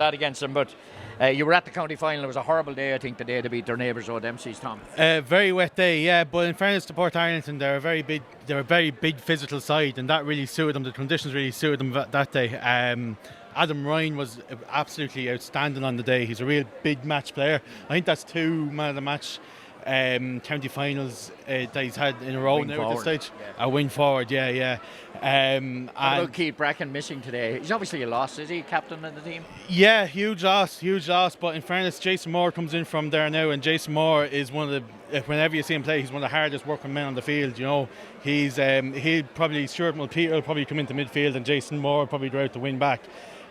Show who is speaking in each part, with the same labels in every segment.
Speaker 1: that against them, but you were at the county final. It was a horrible day, I think, the day to beat their neighbours, Dempsey's, Tom.
Speaker 2: Very wet day, yeah. But in fairness to Portarlington, they're a very big physical side, and that really suited them. The conditions really suited them that day. Adam Ryan was absolutely outstanding on the day. He's a real big match player. I think that's 2 man of the match county finals that he's had in a row now at this stage. A win forward, yeah.
Speaker 1: What about Keith Bracken missing today? He's obviously a loss, is he, captain of the team?
Speaker 2: Yeah, huge loss. But in fairness, Jason Moore comes in from there now, and Jason Moore is one of the, whenever you see him play, he's one of the hardest working men on the field. You know, Stuart Mulpeter will probably come into midfield, and Jason Moore will probably go out to win back.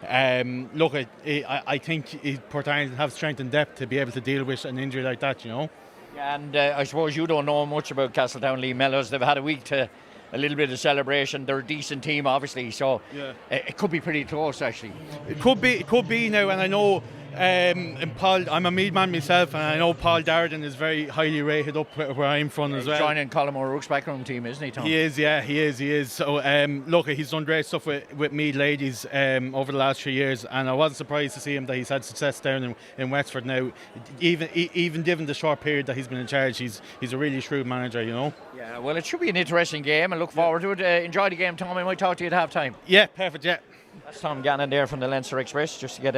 Speaker 2: Look, I think Portarlington have strength and depth to be able to deal with an injury like that, you know.
Speaker 1: And I suppose you don't know much about Castletown, Lee Mellows. They've had a week to a little bit of celebration. They're a decent team, obviously, so it could be pretty close, actually.
Speaker 2: It could be now, and I know and Paul, I'm a Meath man myself, and I know Paul Darden is very highly rated up where I'm from as well.
Speaker 1: He's joining Colin O'Rourke's backroom team, isn't he, Tom?
Speaker 2: He is. So look, he's done great stuff with Meath ladies over the last 3 years, and I wasn't surprised to see him that he's had success down in Wexford now. Even given the short period that he's been in charge, he's a really shrewd manager, you know.
Speaker 1: Yeah, well, it should be an interesting game, and look forward to it. Enjoy the game, Tom. I might talk to you at half time.
Speaker 2: Yeah, perfect. Yeah.
Speaker 1: That's Tom Gannon there from the Leinster Express, just to get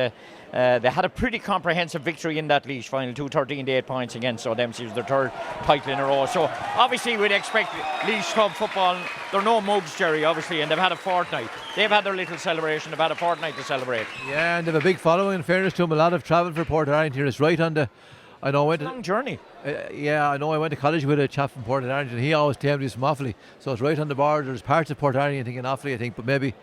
Speaker 1: they had a pretty comprehensive victory in that Laois final, 2-13 to 8 points against Dempsey. It was their third title in a row. So obviously we'd expect Laois club football, they're no mugs, Jerry, obviously, and they've had a fortnight. They've had their little celebration, they've had a fortnight to celebrate.
Speaker 3: Yeah, and they have a big following, in fairness to them. A lot of travel for Portarlington here. It's right on the... I know
Speaker 1: it's a long journey.
Speaker 3: I know I went to college with a chap from Portarlington. He always claimed he's from Offaly, so it's right on the border. There's parts of Portarlington, I think, in Offaly, I think, but maybe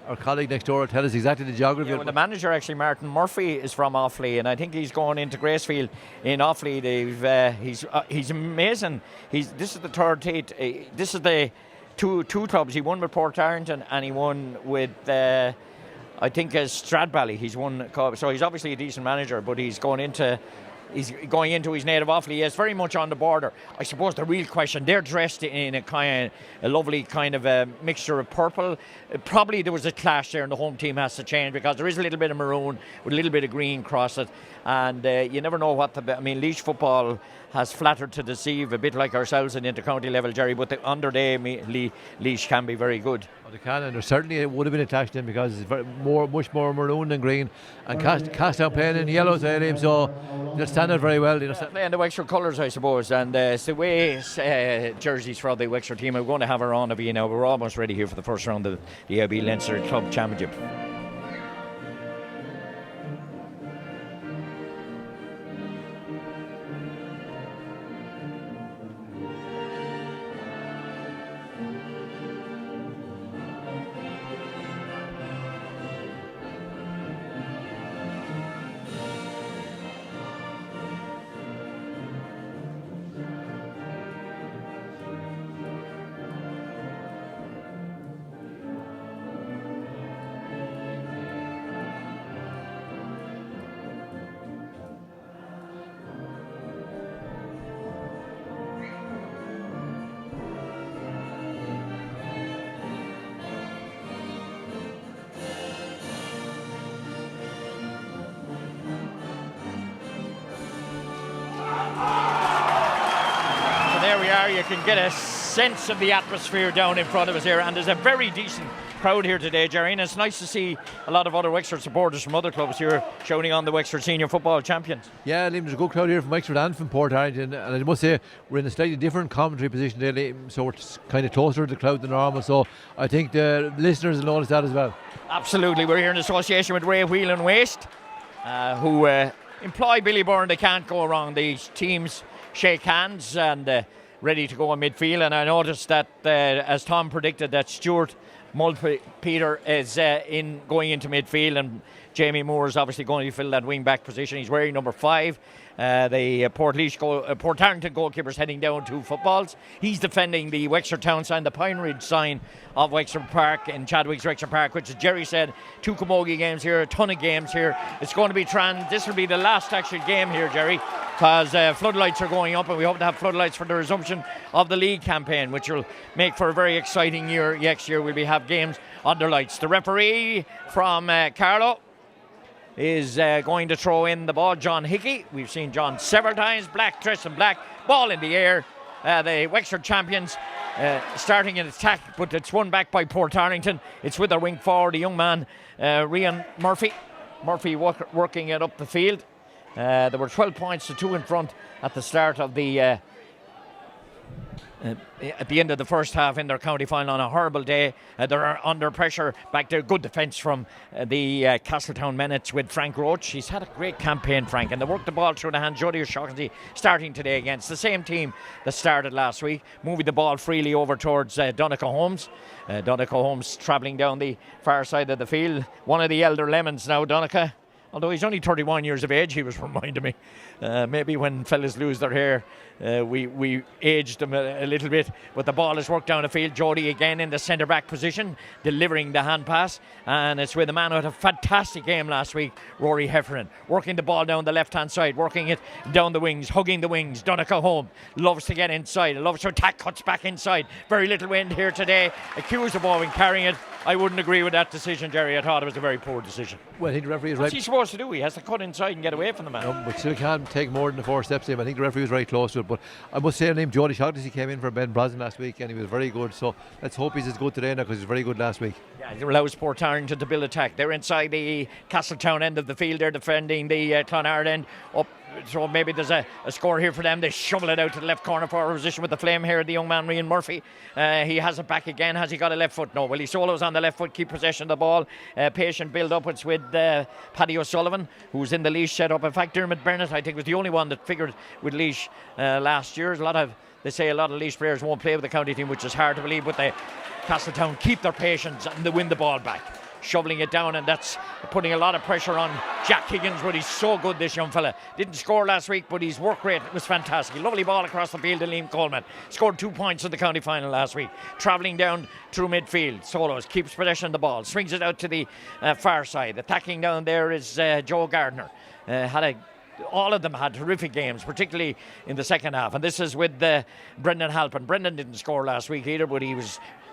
Speaker 3: our colleague next door will tell us exactly the geography.
Speaker 1: Yeah, well, the manager, actually, Martin Murphy, is from Offaly, and I think he's going into Gracefield in Offaly. He's amazing. This is the third date. This is the two clubs. He won with Portarlington and he won with I think Stradbally. He's won, so he's obviously a decent manager, but he's going into his native Offaly. Yes, very much on the border. I suppose the real question, they're dressed in a lovely kind of a mixture of purple. Probably there was a clash there and the home team has to change, because there is a little bit of maroon with a little bit of green across it, and you never know what Laois football has flattered to deceive, a bit like ourselves in intercounty level, Jerry, but the underday Laois can be very good.
Speaker 3: Oh, they can, and there certainly it would have been attached to them, because it's much more maroon than green, and Castletown playing in yellow stadium, so they'll stand out very well.
Speaker 1: Playing the Wexford colours, I suppose, and it's the way jerseys for the Wexford team. I'm going to have her on a bit now. We're almost ready here for the first round of the AIB Leinster Club Championship. You can get a sense of the atmosphere down in front of us here, and there's a very decent crowd here today, Jerry, and it's nice to see a lot of other Wexford supporters from other clubs here shouting on the Wexford Senior Football Champions.
Speaker 3: Yeah, Liam, there's a good crowd here from Wexford and from Portarlington, and I must say we're in a slightly different commentary position today, Liam, so we're kind of closer to the crowd than normal, so I think the listeners will notice that as well.
Speaker 1: Absolutely. We're here in association with Ray Wheel and Waste, who employ Billy Byrne. They can't go wrong. These teams shake hands and ready to go in midfield, and I noticed that as Tom predicted, that Stuart Mulpeter is going into midfield, and Jamie Moore is obviously going to fill that wing back position. He's wearing number 5. The Portarlington goalkeeper's heading down 2 footballs. He's defending the Wexford Town sign, the Pine Ridge sign of Wexford Park in Chadwick's Wexford Park, which, as Jerry said, 2 camogie games here, a ton of games here. It's going to be this will be the last actual game here, Jerry, because floodlights are going up, and we hope to have floodlights for the resumption of the league campaign, which will make for a very exciting year. Next year we'll have games under lights. The referee from Carlow is going to throw in the ball. John Hickey, we've seen John several times, black dress and black, ball in the air. The Wexford champions starting an attack, but it's won back by Portarlington. It's with their wing forward, the young man, Rian Murphy. Murphy working it up the field. There were 12 points to 2 in front at the start of the at the end of the first half in their county final on a horrible day. They're under pressure back there. Good defence from the Castletown men. It's with Frank Roach. He's had a great campaign, Frank, and they worked the ball through the hand. Jody O'Shaughnessy starting today against the same team that started last week, moving the ball freely over towards Donegal Holmes. Donegal Holmes travelling down the far side of the field. One of the elder lemons now, Donegal. Although he's only 31 years of age, he was reminding me. Maybe when fellas lose their hair, we aged them a little bit. But the ball is worked down the field. Jody again in the centre-back position, delivering the hand pass. And it's with a man who had a fantastic game last week, Rory Heffernan. Working the ball down the left-hand side, working it down the wings, hugging the wings. Donegal Home loves to get inside, loves to attack, cuts back inside. Very little wind here today. Accused of Owen carrying it. I wouldn't agree with that decision, Jerry. I thought it was a very poor decision.
Speaker 3: Well, I think the referee is right.
Speaker 1: What's he supposed to do? He has to cut inside and get away from the man.
Speaker 3: No, but still can't take more than the 4 steps in. I think the referee was very close to it. But I must say, named Jody Shaughnessy came in for Ben Brosnan last week, and he was very good. So let's hope he's as good today now, because he's very good last week.
Speaker 1: Yeah, it allows Portarlington to build attack. They're inside the Castletown end of the field. They're defending the Clonard end up. So maybe there's a score here for them. They shovel it out to the left corner forward position with the flame here. The young man, Rian Murphy. He has it back again. Has he got a left foot? No. Well, he solos on the left foot, keep possession of the ball. Patient build upwards with Paddy O'Sullivan, who's in the Laois set up. In fact, Dermot Bennett, I think, was the only one that figured with Laois last year. They say a lot of Laois players won't play with the county team, which is hard to believe, but Castletown keep their patience and they win the ball back. Shoveling it down, and that's putting a lot of pressure on Jack Higgins, but he's so good, this young fella. Didn't score last week, but his work rate was fantastic. Lovely ball across the field to Liam Coleman. Scored 2 points in the county final last week. Travelling down through midfield. Solos, keeps possession of the ball. Swings it out to the far side. Attacking down there is Joe Gardner. All of them had terrific games, particularly in the second half. And this is with Brendan Halpin. Brendan didn't score last week either, but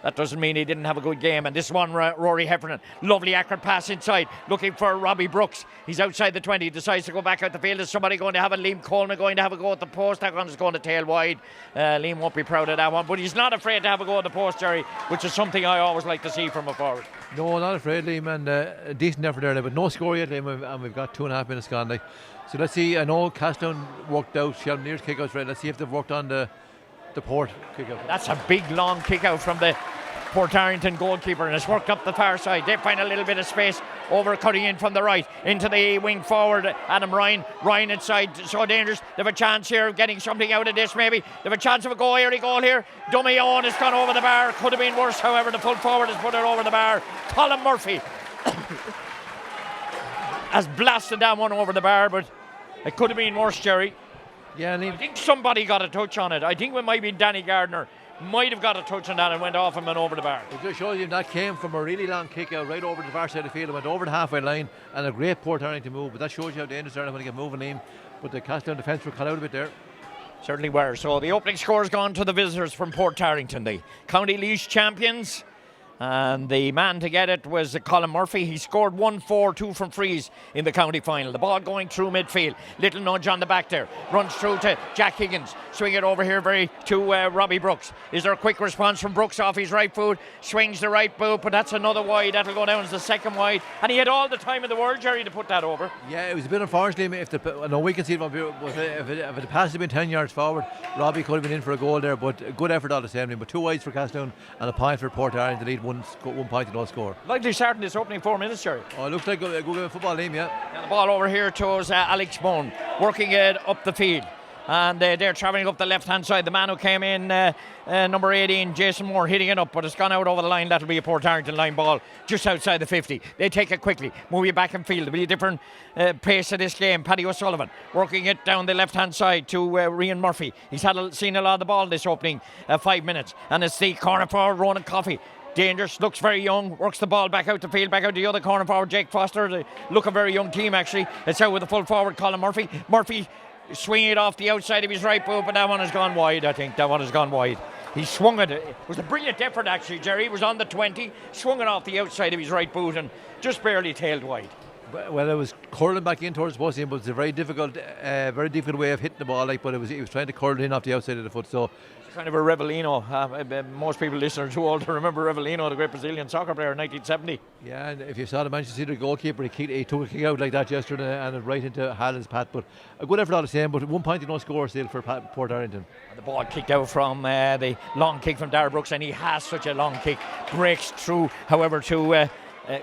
Speaker 1: that doesn't mean he didn't have a good game. And this one, Rory Heffernan, lovely accurate pass inside, looking for Robbie Brooks. He's outside the 20, decides to go back out the field. Is somebody going to have it? Liam Coleman going to have a go at the post. That one is going to tail wide. Liam won't be proud of that one, but he's not afraid to have a go at the post, Jerry, which is something I always like to see from a forward.
Speaker 3: No, not afraid, Liam, and a decent effort there, but no score yet, Liam, and we've got 2.5 minutes gone. So let's see. I know Castletown worked out Shelmnear's kick-outs, right? Let's see if they've worked on the Port kick-out.
Speaker 1: That's a big, long kick-out from the Portarlington goalkeeper, and it's worked up the far side. They find a little bit of space over, cutting in from the right into the wing forward, Adam Ryan inside, so dangerous. They have a chance here of getting something out of this, maybe. They have a chance of a goal here. Dummy Owen has gone over the bar. Could have been worse, however. The full forward has put it over the bar. Colin Murphy has blasted that one over the bar, but it could have been worse, Jerry.
Speaker 3: Yeah,
Speaker 1: I think somebody got a touch on it. I think it might be Danny Gardner. Might have got a touch on that and went off him and over the bar.
Speaker 3: It just shows you that came from a really long kick out right over the far side of the field. It went over the halfway line, and a great Portarlington move. But that shows you how dangerous they are when they get moving in. But the Castletown defence were cut out a bit there.
Speaker 1: Certainly were. So the opening score has gone to the visitors from Portarlington, the County Laois champions. And the man to get it was Colin Murphy. He scored 1-4-2 from frees in the county final. The ball going through midfield. Little nudge on the back there. Runs through to Jack Higgins. Swing it over here to Robbie Brooks. Is there a quick response from Brooks off his right foot? Swings the right boot, but that's another wide. That'll go down as the second wide. And he had all the time in the world, Jerry, to put that over.
Speaker 3: Yeah, it was a bit unfortunate. I know we can see it from here, but if the pass had been 10 yards forward, Robbie could have been in for a goal there. But a good effort all the same. But 2 wides for Castletown and a point for Portarlington to lead 1 point and no score.
Speaker 1: Likely starting this opening 4 minutes, Jerry.
Speaker 3: Oh, it looks like a good game of football, Liam, yeah.
Speaker 1: And the ball over here towards Alex Bone, working it up the field. And they're travelling up the left-hand side. The man who came in, number 18, Jason Moore, hitting it up, but it's gone out over the line. That'll be a Portarlington line ball just outside the 50. They take it quickly, move it back in field. There'll be a different pace of this game. Paddy O'Sullivan working it down the left-hand side to Rian Murphy. He's seen a lot of the ball this opening 5 minutes. And it's the corner forward, Ronan Coffey. Dangerous, looks very young, works the ball back out the field, back out the other corner forward, Jake Foster. They look a very young team, actually. It's out with the full forward, Colin Murphy. Murphy swinging it off the outside of his right boot, but that one has gone wide, I think. That one has gone wide. He swung it. It was a brilliant effort, actually, Jerry. He was on the 20, swung it off the outside of his right boot and just barely tailed wide.
Speaker 3: Well, it was curling back in towards the post, but it's a very difficult way of hitting the ball. But he was trying to curl it in off the outside of the foot. So
Speaker 1: kind of a Revellino. Most people listening are too old to remember Revellino, the great Brazilian soccer player in 1970.
Speaker 3: Yeah, and if you saw the Manchester City goalkeeper, he took a kick out like that yesterday and right into Haaland's path. But a good effort all the same. But 1 point, no score still for Portarlington.
Speaker 1: And the ball kicked out from the long kick from Darragh Brooks, and he has such a long kick. Breaks through, however, to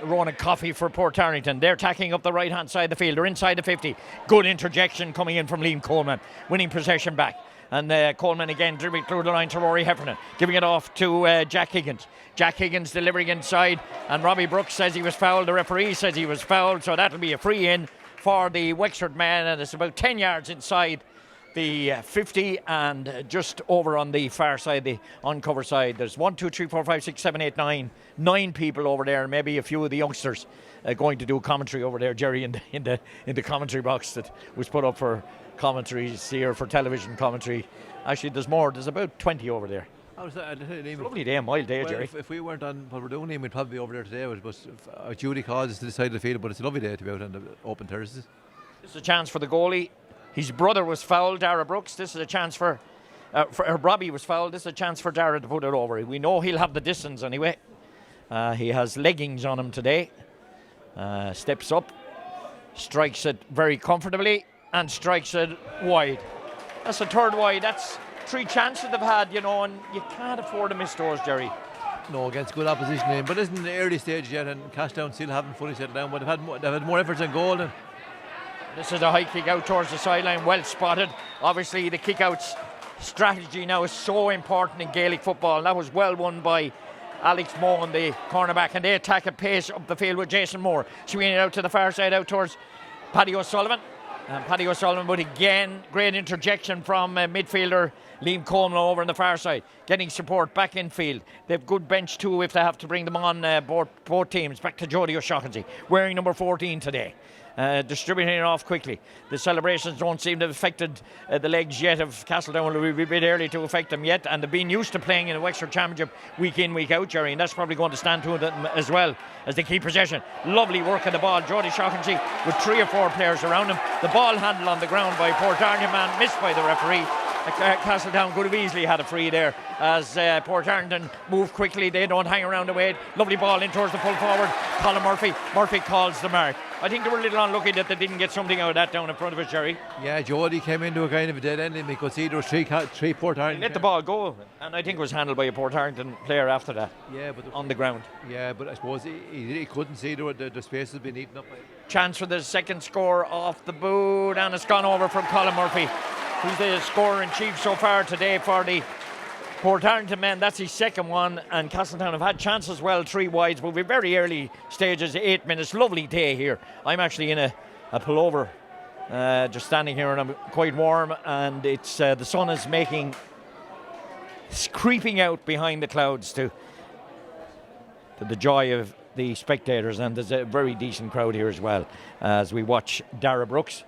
Speaker 1: Ronan Coffey for Portarlington. They're tacking up the right hand side of the field. They're inside the 50. Good interjection coming in from Liam Coleman, winning possession back. And Coleman again dribbling through the line to Rory Heffernan, giving it off to Jack Higgins. Jack Higgins delivering inside, and Robbie Brooks says he was fouled. The referee says he was fouled, so that'll be a free in for the Wexford man, and it's about 10 yards inside the 50 and just over on the far side, the uncover side. There's 1, 2, 3, 4, 5, 6, 7, 8, 9 people over there, and maybe a few of the youngsters going to do commentary over there, Jerry, in the commentary box that was put up for commentaries here, for television commentary. Actually, there's more. There's about 20 over there. It's a lovely day, a mild day, Jerry.
Speaker 3: If we weren't on what we're doing, we'd probably be over there today. But Judy calls us to the side of the field, but it's a lovely day to be out on the open terraces.
Speaker 1: This is a chance for the goalie. His brother was fouled, Darragh Brooks. This is a chance for Robbie was fouled. This is a chance for Darragh to put it over. We know he'll have the distance anyway. He has leggings on him today. Steps up, strikes it very comfortably, and strikes it wide. That's a third wide. That's 3 chances they've had, and you can't afford to miss those, Jerry.
Speaker 3: No, against good opposition, but isn't in the early stage yet, and Castletown still haven't fully settled down, but they've had more efforts in goal. And
Speaker 1: this is a high kick out towards the sideline, well spotted. Obviously, the kick out's strategy now is so important in Gaelic football, and that was well won by Alex Mohan, the cornerback, and they attack at pace up the field with Jason Moore. Swinging it out to the far side, out towards Paddy O'Sullivan. Paddy O'Sullivan, but again, great interjection from midfielder Liam Coleman over on the far side, getting support back in field. They've good bench too if they have to bring them on, both teams. Back to Jody O'Shaughnessy, wearing number 14 today. Distributing it off quickly. The celebrations don't seem to have affected the legs yet of Castletown. It will be a bit early to affect them yet, and they've been used to playing in a Wexford Championship week in, week out, Jerry, and that's probably going to stand to them as well as they keep possession. Lovely work of the ball. Jody O'Shaughnessy with 3 or 4 players around him. The ball handled on the ground by Portarlington man, missed by the referee. Castletown could have easily had a free there as Portarlington move quickly. They don't hang around the way. Lovely ball in towards the full forward. Colin Murphy calls the mark. I think they were a little unlucky that they didn't get something out of that down in front of us, Jerry.
Speaker 3: Yeah, Jody came into a kind of a dead end, and we could see there was 3 Portarlington.
Speaker 1: Let the ball go, and I think it was handled by a Portarlington player after that.
Speaker 3: Yeah, but
Speaker 1: on the ground.
Speaker 3: Yeah, but I suppose he couldn't see the space has been eaten up.
Speaker 1: Chance for the second score off the boot, and it's gone over from Colin Murphy, who's the scorer in chief so far today for the Portarlington men. That's his second one, and Castletown have had chances well, 3 wides, but we're very early stages, 8 minutes. Lovely day here. I'm actually in a pullover, just standing here, and I'm quite warm, and it's the sun is creeping out behind the clouds to the joy of the spectators, and there's a very decent crowd here as well as we watch Darragh Brooks.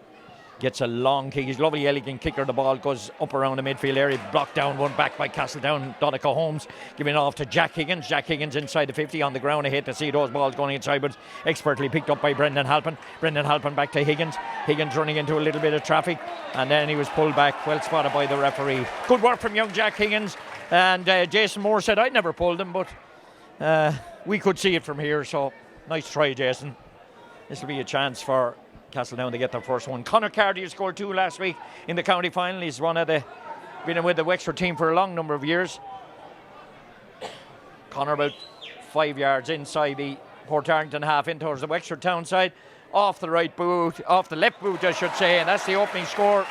Speaker 1: Gets a long kick. He's a lovely, elegant kicker. The ball goes up around the midfield area. Blocked down, one back by Castletown. Donica Holmes giving it off to Jack Higgins. Jack Higgins inside the 50 on the ground. I hate to see those balls going inside, but expertly picked up by Brendan Halpin. Brendan Halpin back to Higgins. Higgins running into a little bit of traffic, and then he was pulled back. Well spotted by the referee. Good work from young Jack Higgins. And Jason Moore said, I'd never pulled him, but we could see it from here. So nice try, Jason. This will be a chance for Castletown to get their first one. Conor Carty scored 2 last week in the county final. He's been with the Wexford team for a long number of years. Conor about 5 yards inside the Portarlington half in towards the Wexford town side. Off the left boot, I should say, and that's the opening score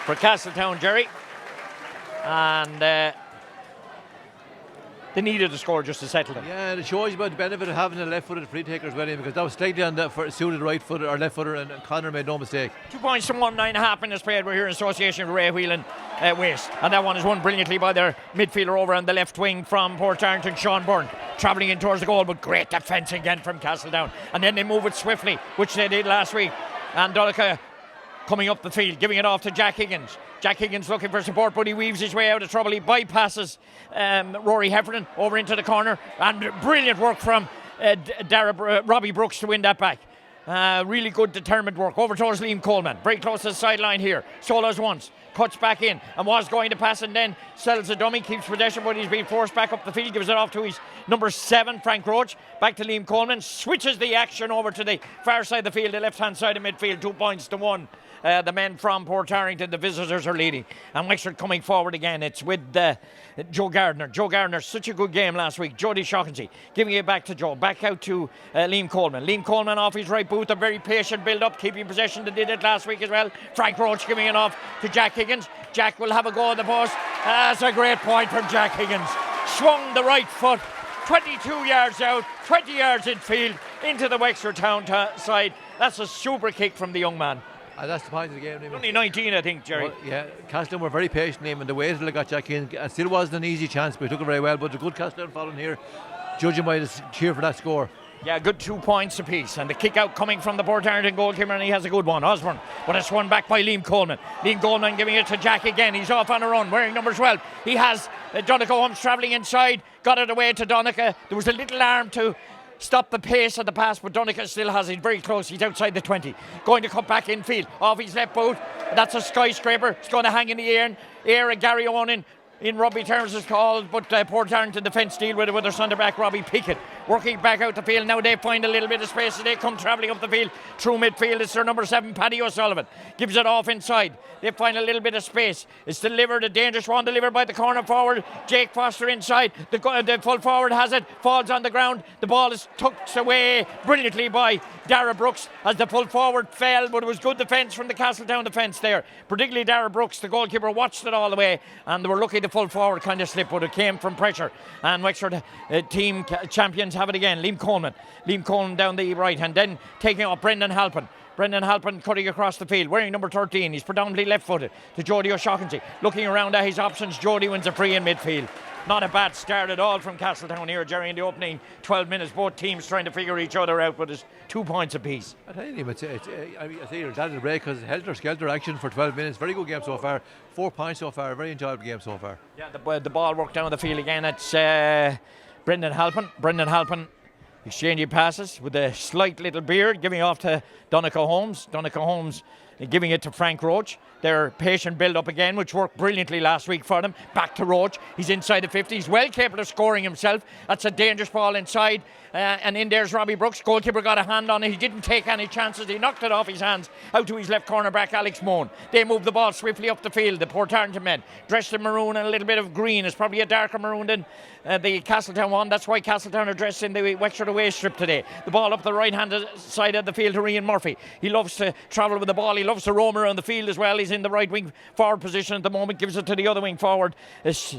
Speaker 1: for Castletown, Jerry. And they needed a score just to settle them.
Speaker 3: Yeah, and it shows you about the benefit of having a left-footed free taker as well, because that was slightly on the suited right footer or left footer, and Conor made no mistake.
Speaker 1: 2 points from 9.5 minutes played. We're here in association with Ray Whelan Waste, and that one is won brilliantly by their midfielder over on the left wing from Portarlington, Sean Byrne, travelling in towards the goal, but great defence again from Castletown. And then they move it swiftly, which they did last week. And Dolica coming up the field, giving it off to Jack Higgins. Jack Higgins looking for support, but he weaves his way out of trouble. He bypasses Rory Heffernan over into the corner, and brilliant work from Robbie Brooks to win that back. Really good determined work. Over towards Liam Coleman. Very close to the sideline here. Solos once. Cuts back in and was going to pass and then sells a dummy. Keeps possession but he's being forced back up the field. Gives it off to his number 7, Frank Roach. Back to Liam Coleman. Switches the action over to the far side of the field. The left hand side of midfield. 2 points to 1. The men from Portarlington, the visitors, are leading. And Wexford coming forward again. It's with Joe Gardner. Joe Gardner, such a good game last week. Jody Shaughnessy giving it back to Joe. Back out to Liam Coleman. Liam Coleman off his right boot. A very patient build up, keeping possession. They did it last week as well. Frank Roach giving it off to Jack Higgins. Jack will have a go at the post. That's a great point from Jack Higgins. Swung the right foot. 22 yards out, 20 yards in field, into the Wexford Town side. That's a super kick from the young man.
Speaker 3: And that's the point of the game.
Speaker 1: Only 19, I think, Jerry.
Speaker 3: Well, yeah, Castletown were very patient, and they waited till they got Jack in. It still wasn't an easy chance, but he took it very well. But the good Castletown following here, judging by the cheer for that score.
Speaker 1: Yeah, good 2 points apiece. And the kick out coming from the Portarlington goalkeeper, and he has a good one, Osborne. But it's won back by Liam Coleman. Liam Coleman giving it to Jack again. He's off on a run, wearing number 12. He has Donegal Holmes travelling inside. Got it away to Donegal. There was a little arm to stop the pace of the pass, but Donegal still has it very close. He's outside the 20. Going to come back in field. Off his left boot. That's a skyscraper. It's going to hang in the air. Gary Owen in rugby terms is called, but Portarlington defence deal with it with their centre back Robbie Pickett working back out the field. Now they find a little bit of space and they come travelling up the field through midfield. It's their number 7 Paddy O'Sullivan, gives it off inside. They find a little bit of space. It's delivered, a dangerous one delivered by the corner forward Jake Foster inside. The full forward has it, falls on the ground. The ball is tucked away brilliantly by Dara Brooks as the full forward fell, but it was good defence from the Castletown defence there, particularly Dara Brooks. The goalkeeper watched it all the way and they were lucky the full forward kind of slipped, but it came from pressure. And Wexford team champions have it again. Liam Coleman down the right and then taking up Brendan Halpin. Brendan Halpin cutting across the field, wearing number 13. He's predominantly left-footed to Jody O'Shaughnessy. Looking around at his options, Jody wins a free in midfield. Not a bad start at all from Castletown here, Jerry, in the opening 12 minutes. Both teams trying to figure each other out, but it's 2 points apiece.
Speaker 3: I tell you, I say it's added a break because helter-skelter action for 12 minutes. Very good game so far. 4 points so far. Very enjoyable game so far.
Speaker 1: Yeah, the ball worked down the field again. It's Brendan Halpin. Brendan Halpin exchanging passes with a slight little beard, giving off to Donegal Holmes. Donegal Holmes giving it to Frank Roach. Their patient build-up again, which worked brilliantly last week for them. Back to Roach. He's inside the 50. He's well capable of scoring himself. That's a dangerous ball inside. And in there's Robbie Brooks. Goalkeeper got a hand on it. He didn't take any chances. He knocked it off his hands out to his left corner back, Alex Moan. They moved the ball swiftly up the field. The Portarlington men, dressed in maroon and a little bit of green. It's probably a darker maroon than the Castletown one. That's why Castletown are dressed in the Wexford away strip today. The ball up the right-hand side of the field to Ian Murphy. He loves to travel with the ball. He loves to roam around the field as well. He's in the right wing forward position at the moment. Gives it to the other wing forward. It's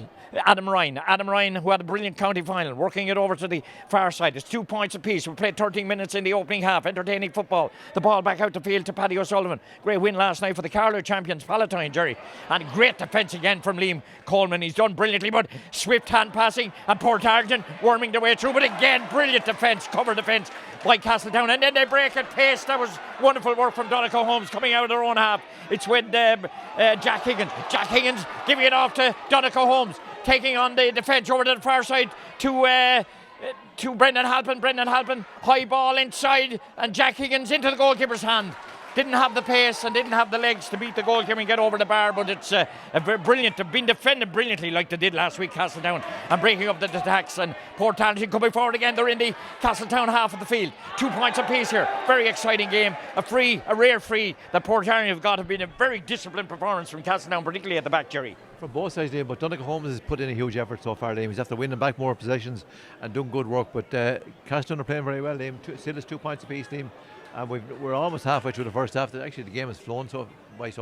Speaker 1: Adam Ryan. Adam Ryan, who had a brilliant county final, working it over to the far side. It's 2 points apiece. We played 13 minutes in the opening half. Entertaining football. The ball back out the field to Paddy O'Sullivan. Great win last night for the Carlow champions, Palatine, Jerry. And great defence again from Liam Coleman. He's done brilliantly, but swift hand passing and Portarlington worming their way through. But again, brilliant defence, cover defence by Castletown. And then they break at pace. That was wonderful work from Donegal Holmes coming out of their own half. It's with Jack Higgins. Jack Higgins giving it off to Donegal Holmes, taking on the defence over to the far side to Brendan Halpin. Brendan Halpin, high ball inside, and Jack Higgins into the goalkeeper's hand. Didn't have the pace and didn't have the legs to beat the goalkeeper and get over the bar, but it's very brilliant. They've been defended brilliantly like they did last week, Castletown, and breaking up the attacks. And Portarlington coming forward again. They're in the Castletown half of the field. 2 points apiece here. Very exciting game. A rare free that Portarlington have got. Have been a very disciplined performance from Castletown, particularly at the back, Jerry.
Speaker 3: From both sides, Liam, but Donegal Holmes has put in a huge effort so far, Liam. He's after winning back more possessions and doing good work, but Castletown are playing very well, Liam. Still is 2 points apiece, Liam. And we're almost halfway through the first half. Actually, the game has flown so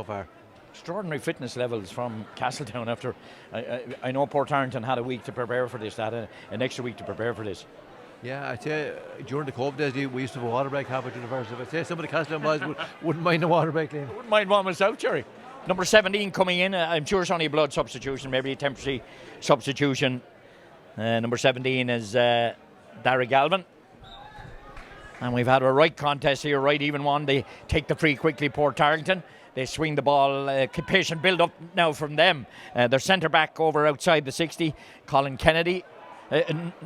Speaker 3: far.
Speaker 1: Extraordinary fitness levels from Castletown after I know Portarlington had a week to prepare for this, had an extra week to prepare for this.
Speaker 3: Yeah, I'd say during the COVID days we used to have a water break halfway through the first half. I'd say some of the Castletown boys wouldn't mind a water break, Liam.
Speaker 1: Wouldn't mind one myself, Jerry. Number 17 coming in. I'm sure it's only a blood substitution, maybe a temporary substitution. Number 17 is Dara Galvin. And we've had a right contest here, right even one. They take the free quickly, Portarlington. They swing the ball, patient build up now from them. Their centre back over outside the 60, Colin Kennedy.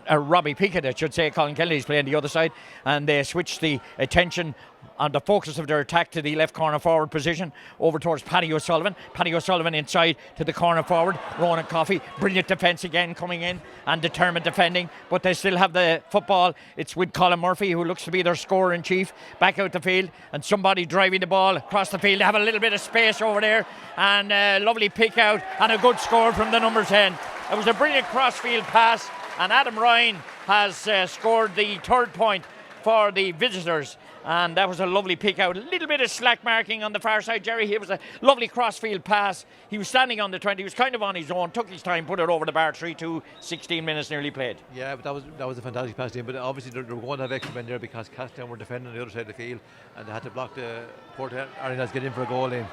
Speaker 1: Robbie Pickett, I should say. Colin Kennedy's playing the other side, and they switch the attention and the focus of their attack to the left corner forward position over towards Paddy O'Sullivan. Paddy O'Sullivan inside to the corner forward. Ronan Coffey, brilliant defence again coming in and determined defending, but they still have the football. It's with Colin Murphy, who looks to be their scorer in chief, back out the field, and somebody driving the ball across the field. They have a little bit of space over there, and a lovely pick out and a good score from the number 10. It was a brilliant crossfield pass, and Adam Ryan has scored the third point for the visitors, and that was a lovely pick out. A little bit of slack marking on the far side, Jerry. It was a lovely crossfield pass. He was standing on the 20. He was kind of on his own, took his time, put it over the bar. 3-2, 16 minutes nearly played.
Speaker 3: Yeah, but that was a fantastic pass team. But obviously they were going to have extra men there because Castletown were defending on the other side of the field, and they had to block the Portarlington get in for a goal in.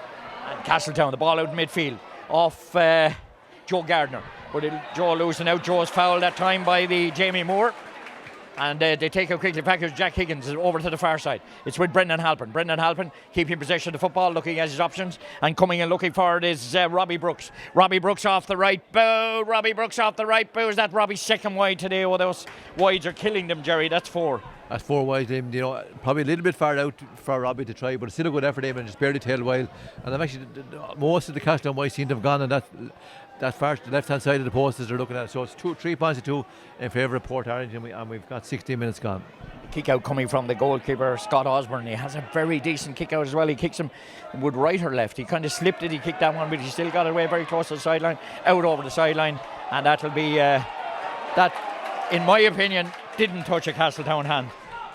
Speaker 1: And Castletown, the ball out in midfield off Joe Gardner. But Joe losing out. Joe's fouled that time by the Jamie Moore. And they take it quickly back as Jack Higgins is over to the far side. It's with Brendan Halpin. Brendan Halpin keeping possession of the football, looking at his options, and coming and looking for it is Robbie Brooks. Robbie Brooks off the right bow. Robbie Brooks off the right bow. Is that Robbie's second wide today? Oh, those wides are killing them, Jerry. That's 4.
Speaker 3: That's 4 wide, you know, probably a little bit far out for Robbie to try, but it's still a good effort, and just barely tailed wide. And I'm actually, most of the Castletown wides seem to have gone on that far to the left hand side of the post as they're looking at it. So it's 3 points to 2 in favour of Portarlington, and we've got 16 minutes gone.
Speaker 1: Kick out coming from the goalkeeper Scott Osborne. He has a very decent kick out as well. He kicks him with right or left. He kind of slipped it. He kicked that one, but he still got it away very close to the sideline, out over the sideline, and that'll be that, in my opinion, didn't touch a Castletown hand.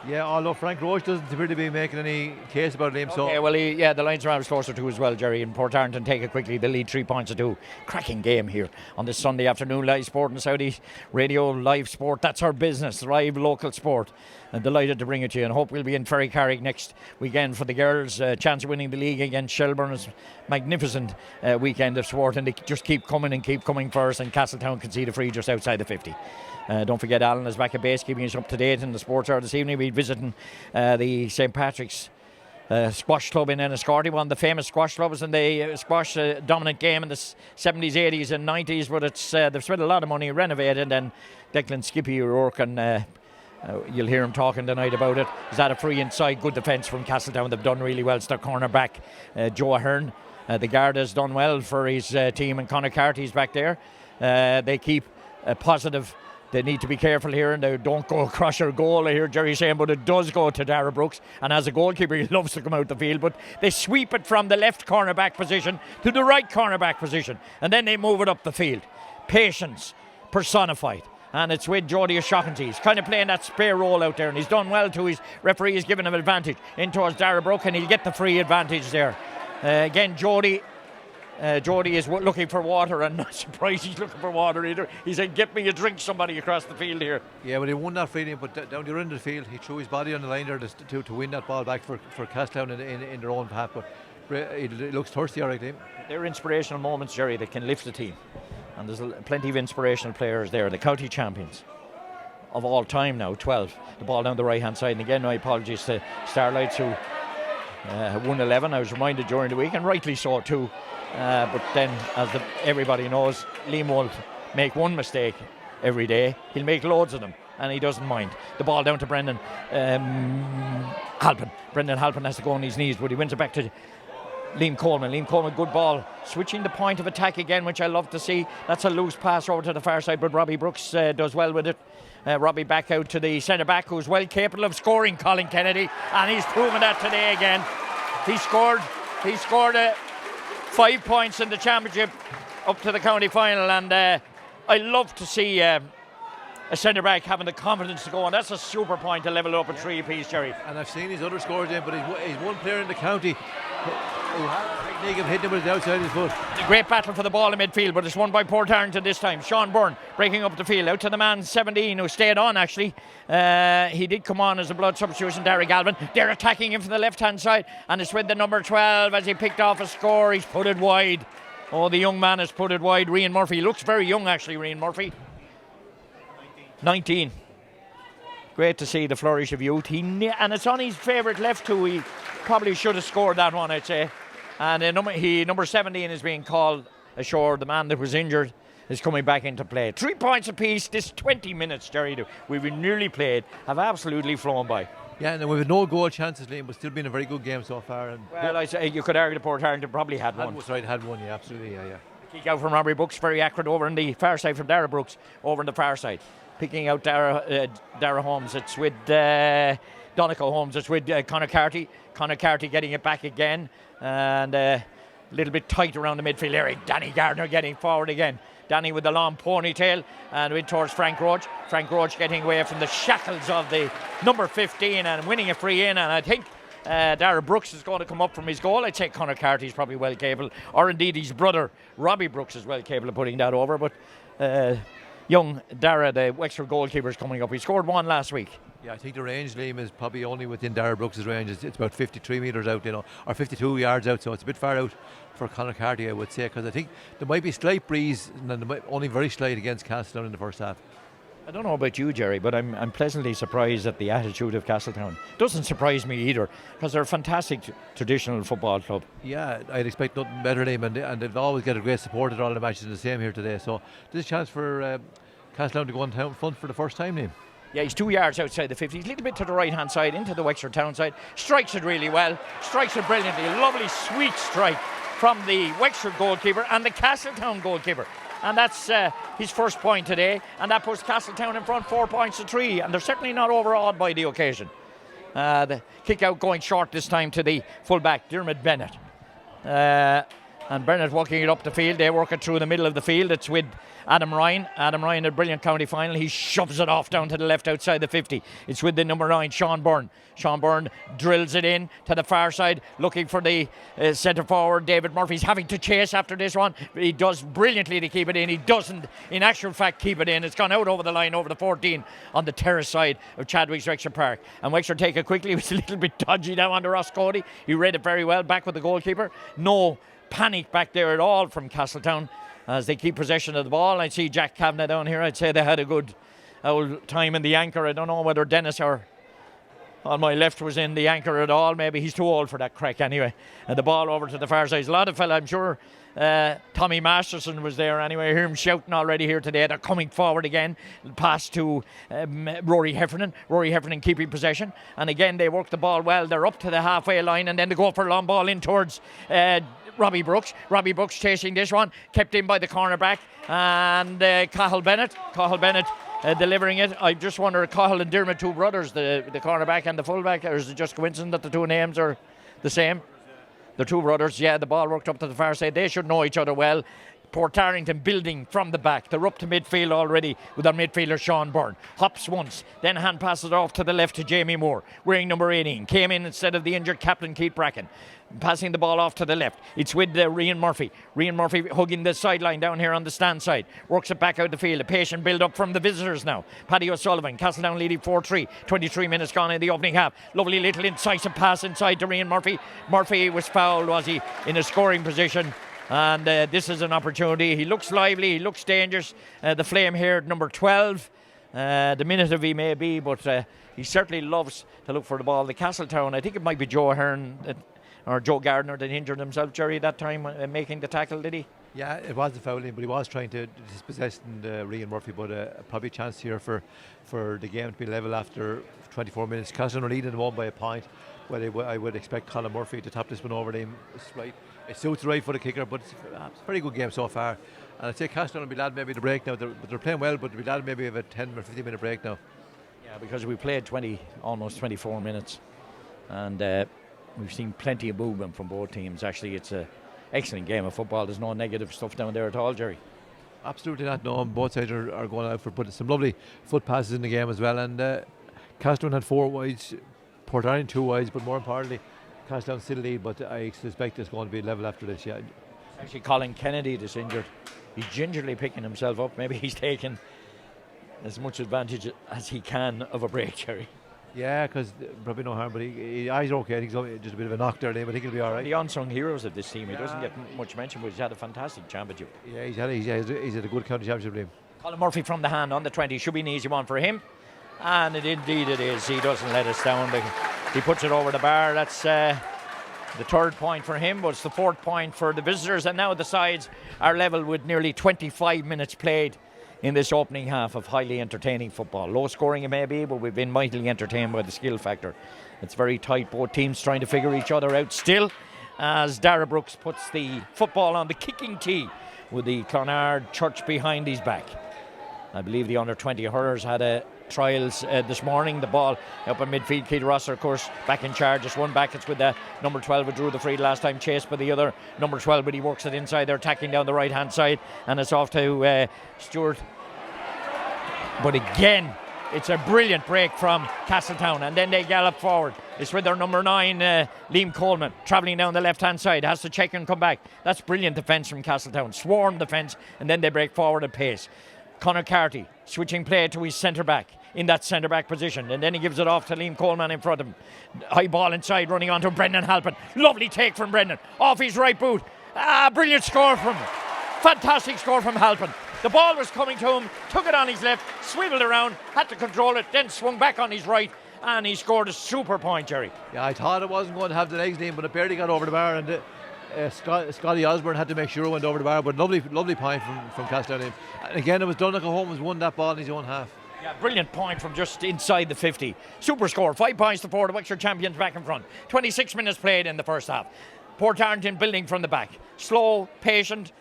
Speaker 3: Yeah, although Frank Roche doesn't appear to be making any case about him. So
Speaker 1: well, the lines are closer to as well, Jerry. And Portarlington take it quickly. They lead 3 points to 2. Cracking game here on this Sunday afternoon. Live sport in Saudi Radio, live sport. That's our business. Live local sport. And delighted to bring it to you. And hope we'll be in Ferrycarrig next weekend for the girls. Chance of winning the league against Shelburne. Is magnificent weekend of sport. And they just keep coming for us. And Castletown concede a free just outside the 50. Don't forget, Alan is back at base, keeping us up to date in the sports hour this evening. We'll be visiting the St. Patrick's squash club in Enniscorthy, one of the famous squash clubs, and they squash dominant game in the 70s, 80s and 90s, but it's they've spent a lot of money renovated, and Declan Skippy O'Rourke, and you'll hear him talking tonight about it. Is that a free inside? Good defence from Castletown. They've done really well. It's their corner back, Joe Ahern. The guard has done well for his team, and Conor Carty's back there. They keep positive. They need to be careful here, and they don't go across your goal, I hear Jerry saying, but it does go to Dara Brooks, and as a goalkeeper he loves to come out the field, but they sweep it from the left cornerback position to the right cornerback position, and then they move it up the field. Patience personified, and it's with Jody O'Shaughnessy. He's kind of playing that spare role out there, and he's done well too. His referee has given him advantage in towards Dara Brooks, and he'll get the free advantage there. Again, Jody is looking for water, and not surprised he's looking for water either. He said, get me a drink, somebody across the field here. Yeah,
Speaker 3: well, he won that freedom, but down the end of the field, he threw his body on the line there to win that ball back for Castletown in their own path. But it looks thirsty, all right, team.
Speaker 1: They're inspirational moments, Jerry, that can lift the team. And there's plenty of inspirational players there. The county champions of all time now, 12. The ball down the right-hand side. And again, my apologies to Starlights, who won 11. I was reminded during the week, and rightly so too. But then, as everybody knows, Liam won't make one mistake every day. He'll make loads of them, and he doesn't mind. The ball down to Brendan Halpin. Brendan Halpin has to go on his knees, but he wins it back to Liam Coleman. Liam Coleman, good ball. Switching the point of attack again, which I love to see. That's a loose pass over to the far side, but Robbie Brooks does well with it. Robbie back out to the centre-back, who's well capable of scoring, Colin Kennedy, and he's proven that today again. He scored 5 points in the championship up to the county final, and I love to see a centre-back having the confidence to go on. That's a super point to level it up at 3 apiece, Jerry.
Speaker 3: And I've seen his other scores in, but he's one player in the county who has the technique of hitting him with the outside of his foot.
Speaker 1: A great battle for the ball in midfield, but it's won by Portarlington this time. Sean Byrne breaking up the field, out to the man 17 who stayed on actually. He did come on as a blood substitution, Derek Galvin. They're attacking him from the left-hand side, and it's with the number 12 as he picked off a score. He's put it wide. Oh, the young man has put it wide. Rian Murphy. He looks very young actually, Rian Murphy. 19. Great to see the flourish of youth. And it's on his favourite left too. He probably should have scored that one, I'd say. And number 17 is being called ashore, the man that was injured. is coming back into play. 3 points apiece. This 20 minutes, Jerry, we've nearly played, have absolutely flown by.
Speaker 3: Yeah, and we've had no goal chances, Liam, but still been a very good game so far. And
Speaker 1: well, I say you could argue the Portarlington probably had one.
Speaker 3: That's right, had one, yeah, absolutely, yeah.
Speaker 1: Kick out from Robbie Brooks, very accurate over on the far side from Dara Brooks, over on the far side. Picking out Dara Holmes, it's with Donegal Holmes, it's with Conor Carty. Conor Carty getting it back again, and a little bit tight around the midfield area. Danny Gardner getting forward again. Danny with the long ponytail and in towards Frank Roach. Frank Roach getting away from the shackles of the number 15 and winning a free in. And I think Dara Brooks is going to come up from his goal. I'd say Conor Carty is probably well capable, or indeed his brother Robbie Brooks is well capable of putting that over. But young Dara, the Wexford goalkeeper, is coming up. He scored one last week.
Speaker 3: Yeah, I think the range, Liam, is probably only within Dara Brooks' range. It's about 53 metres out, or 52 yards out, so it's a bit far out for Conor Carty, I would say, because I think there might be a slight breeze, and there might only very slight against Castletown in the first half.
Speaker 1: I don't know about you, Jerry, but I'm pleasantly surprised at the attitude of Castletown. Doesn't surprise me either, because they're a fantastic traditional football club.
Speaker 3: Yeah, I'd expect nothing better, Liam, and they've always got a great support at all the matches, and the same here today. So there's a chance for Castletown to go on town front for the first time, Liam.
Speaker 1: Yeah, he's 2 yards outside the 50. He's a little bit to the right-hand side, into the Wexford Town side. Strikes it really well. Strikes it brilliantly. A lovely, sweet strike from the Wexford goalkeeper and the Castletown goalkeeper. And that's his first point today. And that puts Castletown in front 4 points to 3. And they're certainly not overawed by the occasion. The kick out going short this time to the fullback, Dermot Bennett. And Bennett walking it up the field. They work it through the middle of the field. It's with Adam Ryan. Adam Ryan, a brilliant county final. He shoves it off down to the left outside the 50. It's with the number 9, Sean Byrne. Sean Byrne drills it in to the far side, looking for the centre forward, David Murphy. He's having to chase after this one. He does brilliantly to keep it in. He doesn't, in actual fact, keep it in. It's gone out over the line, over the 14 on the terrace side of Chadwick's Wexford Park. And Wexford take it quickly. It was a little bit dodgy now under Ross Cody. He read it very well, back with the goalkeeper. No panic back there at all from Castletown as they keep possession of the ball. I see Jack Kavanagh down here. I'd say they had a good old time in the anchor. I don't know whether Dennis or on my left was in the anchor at all. Maybe he's too old for that crack anyway. And the ball over to the far side. A lot of fella, I'm sure Tommy Masterson was there anyway. I hear him shouting already here today. They're coming forward again. Pass to Rory Heffernan. Rory Heffernan keeping possession. And again, they work the ball well. They're up to the halfway line and then they go for a long ball in towards Robbie Brooks. Robbie Brooks chasing this one. Kept in by the cornerback. And Cathal Bennett. Cathal Bennett delivering it. I just wonder, Cathal and Dermot, two brothers, the cornerback and the fullback, or is it just coincidence that the two names are the same? The two brothers, yeah, the ball worked up to the far side. They should know each other well. Portarlington building from the back. They're up to midfield already with their midfielder Sean Byrne. Hops once, then hand passes off to the left to Jamie Moore, wearing number 18. Came in instead of the injured captain Keith Bracken. Passing the ball off to the left. It's with Rian Murphy. Rian Murphy hugging the sideline down here on the stand side. Works it back out the field. A patient build up from the visitors now. Paddy O'Sullivan. Castletown leading 4-3. 23 minutes gone in the opening half. Lovely little incisive pass inside to Rian Murphy. Murphy was fouled, was he, in a scoring position. And this is an opportunity. He looks lively. He looks dangerous. The flame here, number 12. Diminutive he may be, but he certainly loves to look for the ball. The Castletown, I think it might be Joe Hearn or Joe Gardner that injured himself, Jerry, that time making the tackle, did he?
Speaker 3: Yeah, it was a foul, but he was trying to dispossess Rian Murphy, but probably a chance here for the game to be level after 24 minutes. Castletown are leading one by a point. Well, I would expect Colin Murphy to top this one over them. It suits right for the kicker, but it's a very good game so far. And I'd say Castletown will be glad maybe the break now. They're playing well, but they'll be glad maybe of a 10 or 15 minute break now.
Speaker 1: Yeah, because we played almost 24 minutes. And we've seen plenty of movement from both teams. Actually, it's an excellent game of football. There's no negative stuff down there at all, Jerry.
Speaker 3: Absolutely not. No, both sides are going out for putting some lovely foot passes in the game as well. And Castletown had 4 wides, Portarlington 2 wides, but more importantly, Castletown still lead. But I suspect it's going to be level after this. Yeah.
Speaker 1: Actually, Colin Kennedy is injured. He's gingerly picking himself up. Maybe he's taking as much advantage as he can of a break, Jerry.
Speaker 3: Yeah, because probably no harm, but he's okay. I think he's just a bit of a knock there, but I think he'll be all right.
Speaker 1: The unsung heroes of this team. He doesn't get much mention, but he's had a fantastic championship.
Speaker 3: Yeah, he's had a good county championship team.
Speaker 1: Colin Murphy from the hand on the 20. Should be an easy one for him. And indeed it is. He doesn't let us down. He puts it over the bar. That's The third point for him, but it's the fourth point for the visitors. And now the sides are level with nearly 25 minutes played in this opening half of highly entertaining football. Low scoring it may be, but we've been mightily entertained by the skill factor. It's very tight, both teams trying to figure each other out still, as Dara Brooks puts the football on the kicking tee with the Clonard Church behind his back. I believe the under-20 hurlers had trials this morning. The ball up in midfield. Keith Rosser, of course, back in charge. Just one back. It's with the number 12 who drew the free last time, chased by the other number 12, but he works it inside. They're attacking down the right-hand side, and it's off to Stewart. But again, it's a brilliant break from Castletown, and then they gallop forward. It's with their number 9, Liam Coleman, travelling down the left-hand side, has to check and come back. That's brilliant defence from Castletown. Swarm defence, and then they break forward at pace. Conor Carty switching play to his centre-back in that centre-back position, and then he gives it off to Liam Coleman in front of him. High ball inside, running on to Brendan Halpin. Lovely take from Brendan, off his right boot. Brilliant score from him. Fantastic score from Halpin. The ball was coming to him, took it on his left, swiveled around, had to control it, then swung back on his right, and he scored a super point, Jerry.
Speaker 3: Yeah, I thought it wasn't going to have the legs in, but it barely got over the bar, and Scotty Osborne had to make sure it went over the bar, but lovely point from Castletown. And again, it was Donegal Holmes won that ball in his own half.
Speaker 1: Yeah, brilliant point from just inside the 50. Super score, 5 points to 4. The Wexford champions back in front. 26 minutes played in the first half. Portarlington building from the back. Slow, patient,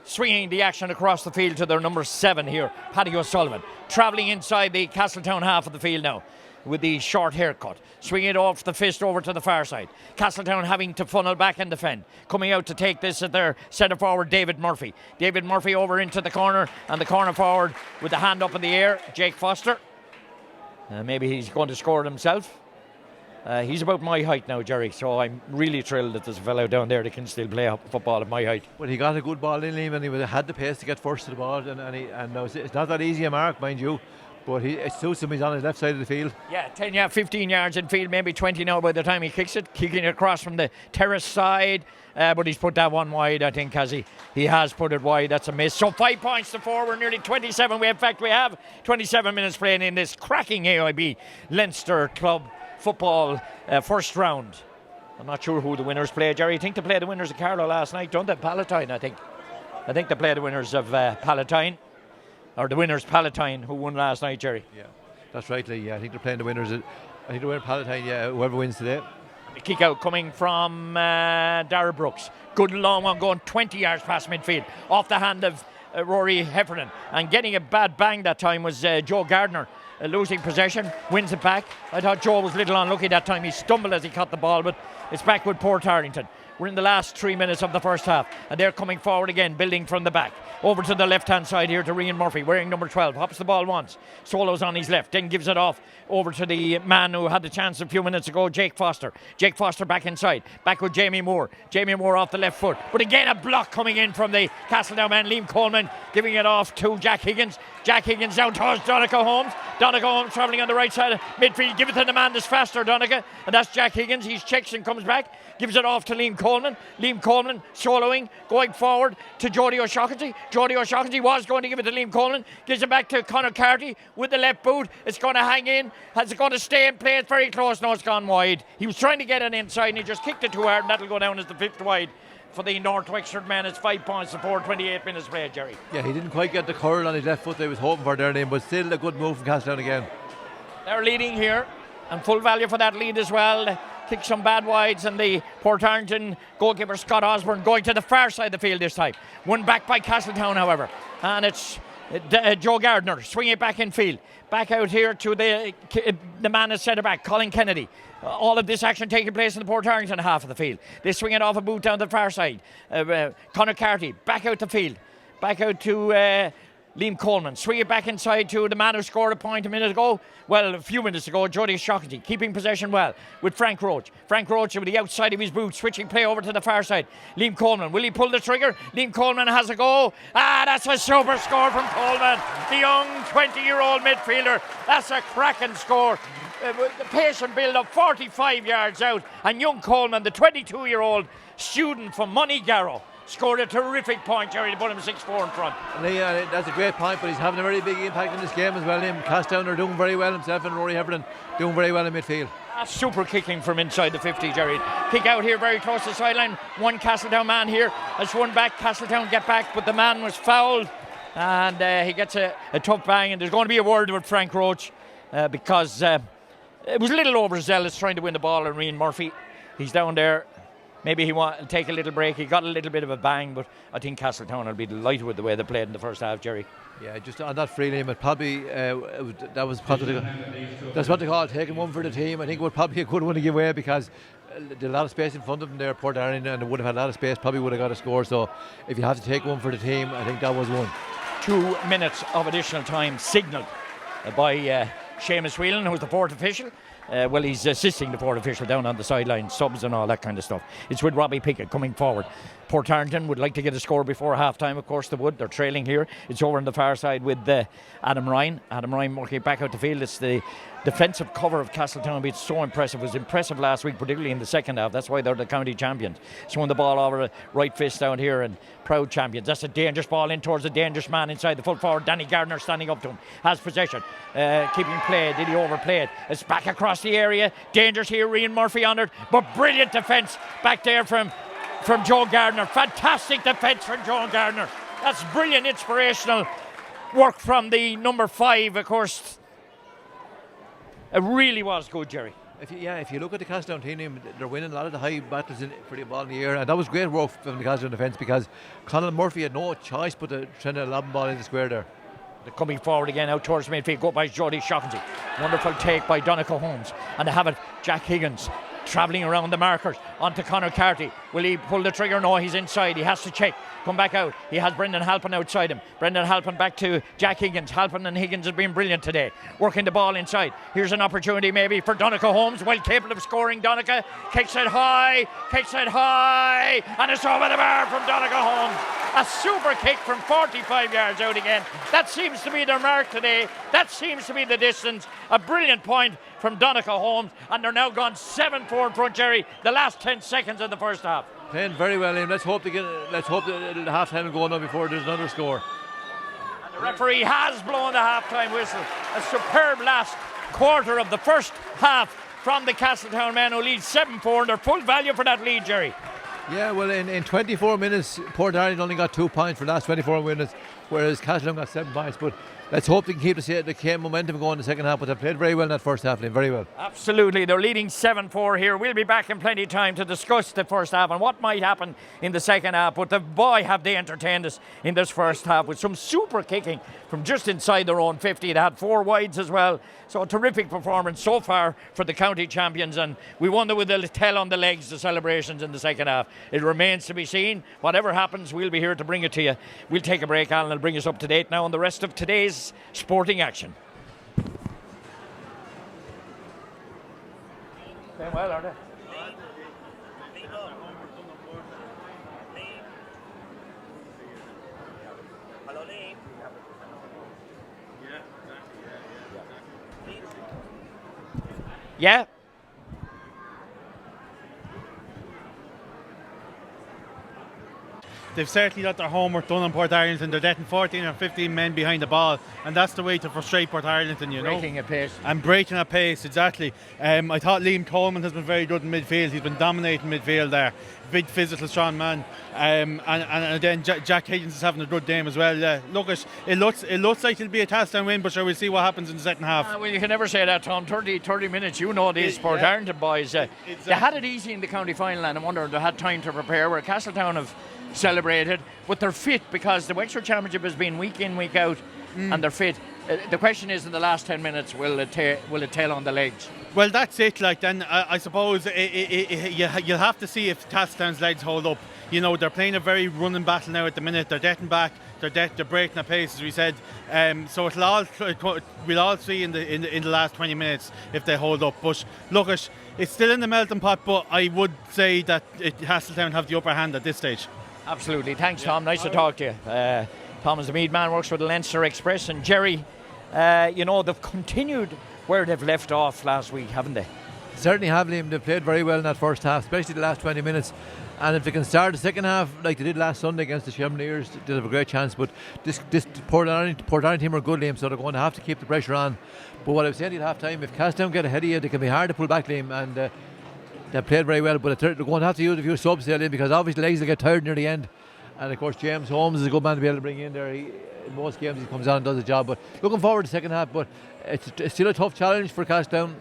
Speaker 1: swinging the action across the field to their number 7 here, Paddy O'Sullivan. Travelling inside the Castletown half of the field now with the short haircut. Swinging it off the fist over to the far side. Castletown having to funnel back and defend. Coming out to take this at their centre forward, David Murphy. David Murphy over into the corner, and the corner forward with the hand up in the air, Jake Foster. Maybe he's going to score it himself. He's about my height now, Jerry, so I'm really thrilled that there's a fellow down there that can still play football at my height.
Speaker 3: Well, he got a good ball in him, and he had the pace to get first to the ball, and it's not that easy a mark, mind you, but it suits him. He's on his left side of the field. Yeah,
Speaker 1: 15 yards in field, maybe 20 now by the time he kicks it, kicking it across from the terrace side, but he's put that one wide, I think, has he has put it wide. That's a miss. So 5 points to 4. We're nearly 27. We have 27 minutes playing in this cracking AIB Leinster Club football first round. I'm not sure who the winners play, Jerry. I think they played the winners of Carlow last night, don't they? Palatine, I think they played the winners of Palatine, or the winners Palatine, who won last night, Jerry.
Speaker 3: Yeah, that's right, Lee. Yeah, I think they're playing the winners. I think they're winning Palatine. Yeah, whoever wins today.
Speaker 1: The kick out coming from Dara Brooks. Good long one going 20 yards past midfield, off the hand of Rory Heffernan, and getting a bad bang that time was Joe Gardner. Losing possession, wins it back. I thought Joe was a little unlucky that time. He stumbled as he caught the ball, but it's back with Portarlington. We're in the last 3 minutes of the first half, and they're coming forward again, building from the back. Over to the left-hand side here to Rian Murphy, wearing number 12. Hops the ball once. Solos on his left, then gives it off over to the man who had the chance a few minutes ago, Jake Foster. Jake Foster back inside, back with Jamie Moore. Jamie Moore off the left foot. But again, a block coming in from the Castletown man, Liam Coleman, giving it off to Jack Higgins. Jack Higgins down towards Donegal Holmes. Donegal Holmes travelling on the right side of midfield. Give it to the man that's faster, Donegal. And that's Jack Higgins. He checks and comes back. Gives it off to Liam Coleman. Liam Coleman soloing, going forward to Jody O'Shaughnessy. Jody O'Shaughnessy was going to give it to Liam Coleman. Gives it back to Conor Carty with the left boot. It's going to hang in. Has it going to stay in play? It's very close. No, it's gone wide. He was trying to get it inside and he just kicked it too hard, and that'll go down as the 5th wide. For the North Wexford men, it's 5 points to 4, 28 minutes played, Jerry.
Speaker 3: Yeah, he didn't quite get the curl on his left foot that he was hoping for there, but still a good move from Castletown again. They're
Speaker 1: leading here, and full value for that lead as well. Kick some bad wides, and the Portarlington goalkeeper Scott Osborne going to the far side of the field this time. One back by Castletown, however, and it's Joe Gardner swinging it back in field. Back out here to the man at centre back, Colin Kennedy. All of this action taking place in the Portarlington half of the field. They swing it off a boot down the far side. Conor Carty back out the field. Back out to Liam Coleman. Swing it back inside to the man who scored a point a minute ago. Well, a few minutes ago, Jody O'Shaughnessy, keeping possession well with Frank Roach. Frank Roach with the outside of his boot, switching play over to the far side. Liam Coleman, will he pull the trigger? Liam Coleman has a go. That's a super score from Coleman, the young 20-year-old midfielder. That's a cracking score. The patient build up 45 yards out, and young Coleman, the 22-year-old student from Moneygarrow, scored a terrific point, Jerry, to put him 6-4 in front.
Speaker 3: Yeah, that's a great point, but he's having a very big impact in this game as well. Castletown are doing very well himself, and Rory Heffernan doing very well in midfield.
Speaker 1: Super kicking from inside the 50, Jerry. Kick out here very close to the sideline. One Castletown man here has run back. Castletown get back, but the man was fouled. And he gets a tough bang. And there's going to be a word with Frank Roach because it was a little overzealous trying to win the ball. And Rian Murphy, he's down there. Maybe he want to take a little break. He got a little bit of a bang, but I think Castletown will be delighted with the way they played in the first half, Jerry.
Speaker 3: Yeah, just on that free limit, probably that's what they call it, taking one for the team. I think it would probably be a good one to give away because there's a lot of space in front of them there, Portarlington, and they would have had a lot of space, probably would have got a score. So if you have to take one for the team, I think that was one.
Speaker 1: 2 minutes of additional time signalled by Seamus Whelan, who's the fourth official. Well, he's assisting the fourth official down on the sideline, subs and all that kind of stuff. It's with Robbie Pickett coming forward. Portarlington would like to get a score before half-time, of course they would. They're trailing here. It's over on the far side with Adam Ryan. Adam Ryan working back out the field. It's the defensive cover of Castletown. It's so impressive. It was impressive last week, particularly in the second half. That's why they're the county champions. Swung the ball over the right fist down here and proud champions. That's a dangerous ball in towards a dangerous man inside the full forward. Danny Gardner standing up to him. Has possession. Keeping play. Did he overplay it? It's back across the area. Dangerous here. Rian Murphy on it. But brilliant defence back there from Joe Gardner. Fantastic defence from Joe Gardner. That's brilliant, inspirational work from the number 5, of course. It really was good, Jerry.
Speaker 3: If you look at the Castletown team, they're winning a lot of the high battles for the ball in the air, and that was great work from the Castletown defence because Conal Murphy had no choice but to try to lob the ball in the square there.
Speaker 1: They're coming forward again out towards midfield. Go by Jody Shockenty. Wonderful take by Donegal Holmes. And they have it, Jack Higgins travelling around the markers onto Conor Carty. Will he pull the trigger? No, he's inside. He has to check. Come back out. He has Brendan Halpin outside him. Brendan Halpin back to Jack Higgins. Halpin and Higgins have been brilliant today. Working the ball inside. Here's an opportunity maybe for Donegal Holmes. Well capable of scoring. Donegal kicks it high. And it's over the bar from Donegal Holmes. A super kick from 45 yards out again. That seems to be their mark today. That seems to be the distance. A brilliant point from Donegal Holmes. And they're now gone 7-4 in front, Jerry. The last 10 seconds of the first half.
Speaker 3: Playing very well, Liam. Let's hope that the half-time will go now before there's another score.
Speaker 1: And the referee has blown the half-time whistle. A superb last quarter of the first half from the Castletown men who lead 7-4, and they're full value for that lead, Jerry.
Speaker 3: Yeah, well, in 24 minutes, Portarlington only got 2 points for the last 24 minutes, whereas Castletown got 7 points. But let's hope they can keep the momentum going in the second half. But they played very well in that first half, Liam, very well.
Speaker 1: Absolutely, they're leading 7-4 here. We'll be back in plenty of time to discuss the first half and what might happen in the second half. But the boy have they entertained us in this first half with some super kicking from just inside their own 50. They had 4 wides as well. So a terrific performance so far for the county champions, and we wonder will they tell on the legs the celebrations in the second half. It remains to be seen. Whatever happens, we'll be here to bring it to you. We'll take a break, Alan, and bring us up to date now on the rest of today's sporting action. Playing well, are they? Yeah.
Speaker 2: They've certainly got their homework done on Portarlington. They're getting 14 or 15 men behind the ball, and that's the way to frustrate Portarlington, you know.
Speaker 1: Breaking at pace.
Speaker 2: And breaking at pace, exactly. I thought Liam Coleman has been very good in midfield. He's been dominating midfield there. Big physical, strong man. And then Jack Higgins is having a good game as well. Look, it looks like it'll be a Castletown win, but sure, we'll see what happens in the second half.
Speaker 1: Well, you can never say that, Tom. 30 minutes, you know these Portarlington boys.
Speaker 2: Exactly.
Speaker 1: They had it easy in the county final, and I wonder they had time to prepare, where Castletown have celebrated, but they're fit because the Wexford Championship has been week in, week out, and they're fit. The question is, in the last 10 minutes, will it tell on the legs?
Speaker 2: Well, that's it. Like, then I suppose you'll have to see if Castletown's legs hold up. You know, they're playing a very running battle now at the minute. They're getting back. They're breaking at pace, as we said. So we'll all see in the last 20 minutes if they hold up. But look, it's still in the melting pot. But I would say that Castletown have the upper hand at this stage.
Speaker 1: Absolutely. Thanks, Tom. Nice to talk to you. Thomas, the Mead man, works for the Leinster Express. And Jerry, they've continued where they've left off last week, haven't they?
Speaker 3: Certainly have, Liam. They played very well in that first half, especially the last 20 minutes. And if they can start the second half like they did last Sunday against the Chevroleers, they'll have a great chance. But this Portarlington team are good, Liam, so they're going to have to keep the pressure on. But what I was saying at half time, if Castletown get ahead of you, they can be hard to pull back, Liam, and they played very well. But they're going to have to use a few subs there, Liam, because obviously legs will get tired near the end. And of course, James Holmes is a good man to be able to bring in there. In most games, he comes on and does the job. But looking forward to the second half. But it's still a tough challenge for Castletown.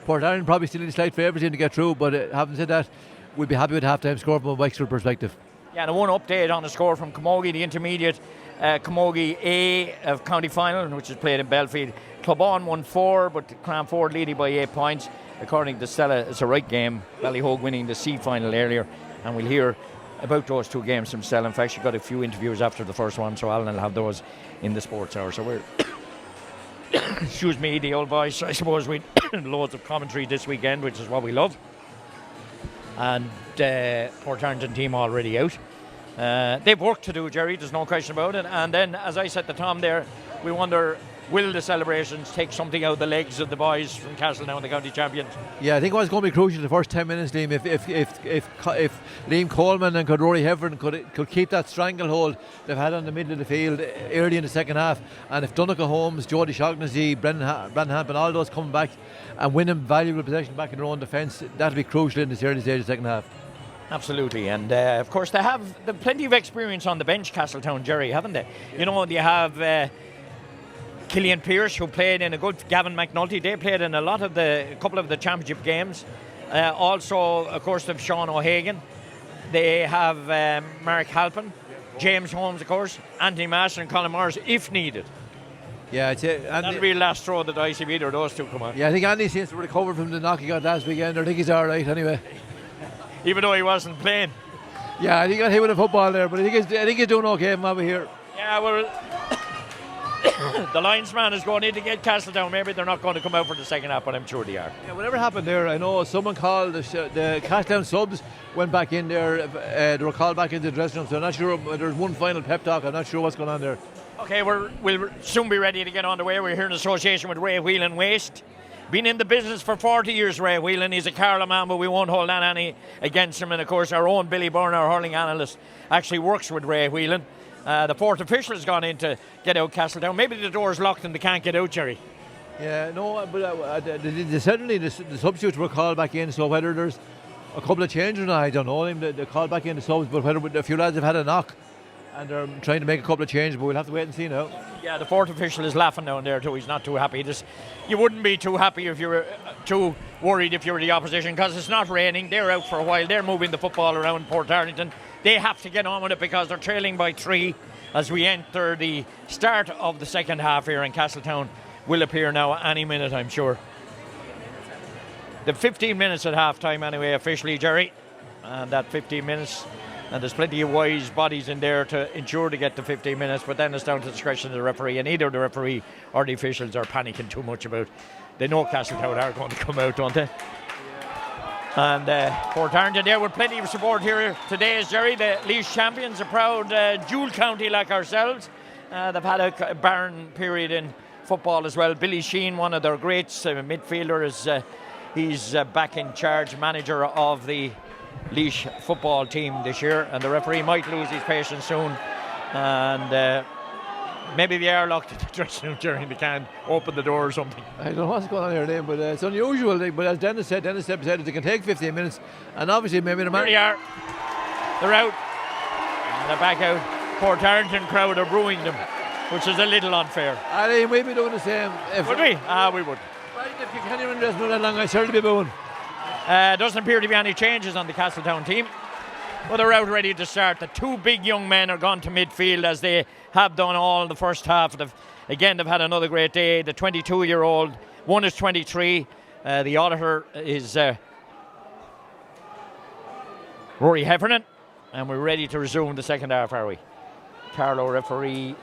Speaker 3: Portarlington probably still in slight favour to get through. But having said that, we'd be happy with half-time score from a Wexford perspective. Yeah,
Speaker 1: and one update on the score from Camogie, the intermediate Camogie A of county final, which is played in Belfield. Clubon won 4, but Cranford leading by 8 points. According to Stella, it's a right game. Ballyhogue winning the C final earlier, and we'll hear about those 2 games from Stella. In fact, she got a few interviews after the first one, so Alan will have those in the sports hour. So we're excuse me, the old boys. I suppose we loads of commentary this weekend, which is what we love. And Portarlington team already out. They've work to do, Jerry, there's no question about it. And then, as I said to Tom there, we wonder, will the celebrations take something out of the legs of the boys from Castletown, the county champions?
Speaker 3: Yeah, I think what's going to be crucial the first 10 minutes, Liam, if Liam Coleman and Rory Heffernan could keep that stranglehold they've had on the middle of the field early in the second half, and if Donegal Holmes, Jody Shaughnessy, Brendan Hampton, all those coming back and winning valuable possession back in their own defence, that'll be crucial in this early stage of the second half.
Speaker 1: Absolutely, and of course they have plenty of experience on the bench, Castletown, Jerry, haven't they? You know, you have Killian Pearce, who played in a good, Gavin McNulty, they played in a couple of the championship games. Also, of course, they have Sean O'Hagan. They have Mark Halpin, James Holmes, of course, Anthony Master and Colin Morris, if needed.
Speaker 3: Yeah,
Speaker 1: that'll be the last throw of the dice if either of those two come on.
Speaker 3: Yeah, I think Andy seems to recover from the knock he got last weekend. I think he's all right anyway.
Speaker 1: Even though he wasn't playing.
Speaker 3: Yeah, I think he got hit with a football there, but I think he's doing okay from over here.
Speaker 1: Yeah, well, the linesman is going in to get Castletown. Maybe they're not going to come out for the second half, but I'm sure they are.
Speaker 3: Yeah, whatever happened there, I know someone called the Castletown subs went back in there. They were called back into the dressing room, so I'm not sure. There's one final pep talk. I'm not sure what's going on there.
Speaker 1: Okay, we'll soon be ready to get on the way. We're here in association with Ray Whelan Waste. Been in the business for 40 years, Ray Whelan. He's a Carlow man, but we won't hold on any against him. And, of course, our own Billy Byrne, our hurling analyst, actually works with Ray Whelan. The fourth official has gone in to get out Castletown. Maybe the door's locked and they can't get out, Jerry.
Speaker 3: Yeah, no, but certainly the substitutes were called back in, so whether there's a couple of changes or not, I don't know. They called back in the subs, but whether a few lads have had a knock and they're trying to make a couple of changes, but we'll have to wait and see now.
Speaker 1: Yeah, the fourth official is laughing down there too. He's not too happy. You wouldn't be too happy if you were too worried if you were the opposition, because it's not raining. They're out for a while. They're moving the football around Portarlington. They have to get on with it because they're trailing by 3 as we enter the start of the second half here, and Castletown will appear now any minute, I'm sure. The 15 minutes at half time anyway, officially, Jerry. And that 15 minutes, and there's plenty of wise bodies in there to ensure to get to 15 minutes, but then it's down to the discretion of the referee, and either the referee or the officials are panicking too much about. They know Castletown are going to come out, don't they? And Portarlington there with plenty of support here today, is Jerry. The Laois champions, a proud dual county like ourselves. They've had a barren period in football as well. Billy Sheen, one of their greats, midfielder, he's back in charge, manager of the Laois football team this year, and the referee might lose his patience soon, and maybe they are locked in the dressing room during they can't open the door or something.
Speaker 3: I don't know what's going on here, Liam, but it's unusual. But as Dennis said they can take 15 minutes, and obviously maybe the man.
Speaker 1: There they are. They're out. And they're back out. Portarlington crowd are booing them, which is a little unfair.
Speaker 3: Liam, we'd be doing the same.
Speaker 1: Would we? We would.
Speaker 3: If you can't even dress that long, I'd certainly be booing.
Speaker 1: Doesn't appear to be any changes on the Castletown team, but they're out ready to start. The 2 big young men are gone to midfield, as they have done all the first half. They've had another great day. The 22-year-old, one is 23. The auditor is Rory Heffernan, and we're ready to resume the second half, are we? Carlow referee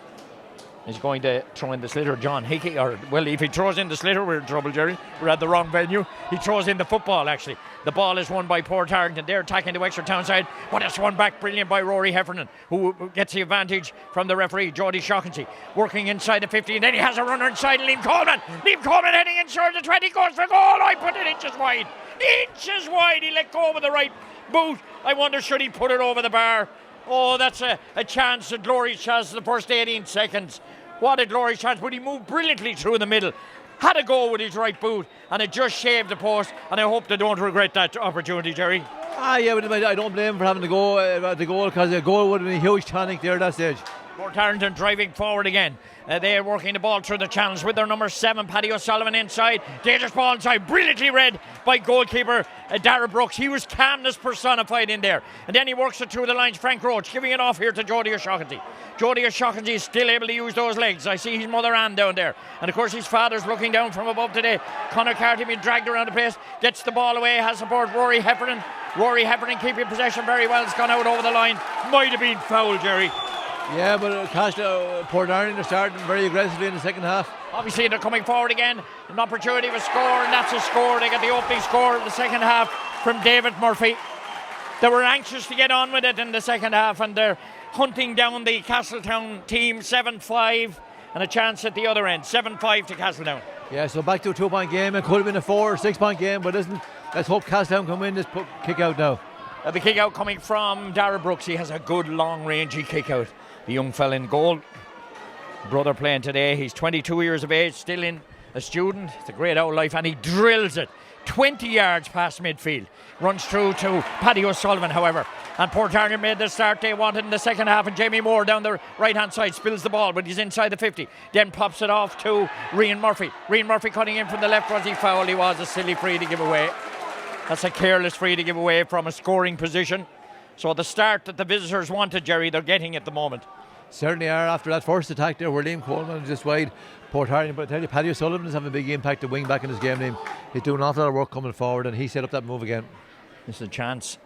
Speaker 1: is going to throw in the sliotar, John Hickey. If he throws in the sliotar, we're in trouble, Jerry. We're at the wrong venue. He throws in the football, actually. The ball is won by Portarlington. They're attacking the Wexford Town side, but it's won back brilliant by Rory Heffernan, who gets the advantage from the referee, Jody Shaughnessy, working inside the 50, and then he has a runner inside Liam Coleman. Liam Coleman heading inside the 20, goes for goal. I put it inches wide. Inches wide. He let go with the right Boot. I wonder should he put it over the bar. Oh, that's a chance, a glorious chance in the first 18 seconds. What a glorious chance, but he moved brilliantly through the middle. Had a go with his right boot, and it just shaved the post, and I hope they don't regret that opportunity, Jerry.
Speaker 3: Yeah, but I don't blame him for having to go at the goal, because the goal would have been a huge tonic there at that stage.
Speaker 1: Portarlington driving forward again. They are working the ball through the channels with their number 7, Paddy O'Sullivan, inside. Dangerous ball inside, brilliantly read by goalkeeper Dara Brooks. He was calmness personified in there. And then he works it through the lines. Frank Roach giving it off here to Jody O'Shaughnessy. Jody O'Shaughnessy is still able to use those legs. I see his mother Ann down there. And of course his father's looking down from above today. Conor Carty being dragged around the place. Gets the ball away, has support Rory Heffernan. Rory Heffernan keeping possession very well. It's gone out over the line. Might have been foul, Jerry.
Speaker 3: Yeah, but Portarlington are starting very aggressively in the second half.
Speaker 1: Obviously they're coming forward again. An opportunity of a score, and that's a score. They get the opening score of the second half from David Murphy. They were anxious to get on with it in the second half, and they're hunting down the Castletown team. 7-5 and a chance at the other end. 7-5 to Castletown.
Speaker 3: Yeah, so back to a 2-point game. It could have been a 4 or 6 point game, but let's hope Castletown come in this kick out now.
Speaker 1: The kick out coming from Dara Brooks. He has a good long rangey kick out. The young fella in goal. Brother playing today. He's 22 years of age, still in a student. It's a great old life, and he drills it 20 yards past midfield. Runs through to Paddy O'Sullivan, however. And Portarlington made the start they wanted in the second half, and Jamie Moore down the right-hand side spills the ball, but he's inside the 50. Then pops it off to Rian Murphy. Rian Murphy cutting in from the left. Was he fouled? He was. A silly free to give away. That's a careless free to give away from a scoring position. So the start that the visitors wanted, Jerry, they're getting at the moment.
Speaker 3: Certainly are after that first attack there where Liam Coleman is just wide. Portarlington, but I tell you, Paddy O'Sullivan is having a big impact at wing back in his game name. He's doing an awful lot of work coming forward, and he set up that move again.
Speaker 1: This is a chance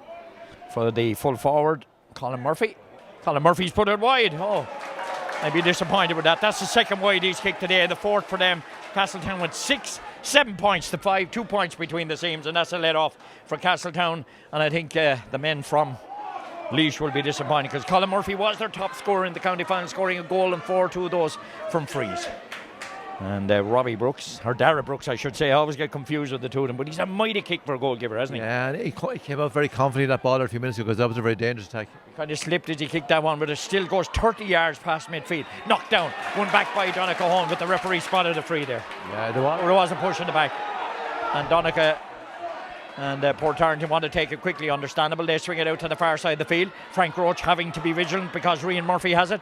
Speaker 1: for the full forward, Colin Murphy. Colin Murphy's put it wide. Oh, I'd be disappointed with that. That's the second wide he's kicked today, the fourth for them. Castletown went 7 points to 5, 2 points between the seams, and that's a let off for Castletown. And I think the men from Laois will be disappointed, because Colin Murphy was their top scorer in the county final, scoring a goal and 2 of those from frees. And Robbie Brooks, or Dara Brooks I should say, I always get confused with the two of them, but he's a mighty kick for a goalkeeper, hasn't he?
Speaker 3: Yeah, and he came out very confidently in that ball there a few minutes ago, because that was a very dangerous attack.
Speaker 1: He kind of slipped as he kicked that one, but it still goes 30 yards past midfield. Knocked down, one back by Donncha Hone, but the referee spotted a free there.
Speaker 3: Yeah,
Speaker 1: there was a push in the back, and Donncha and Portarlington want to take it quickly, understandable. They swing it out to the far side of the field. Frank Roach having to be vigilant because Rian Murphy has it.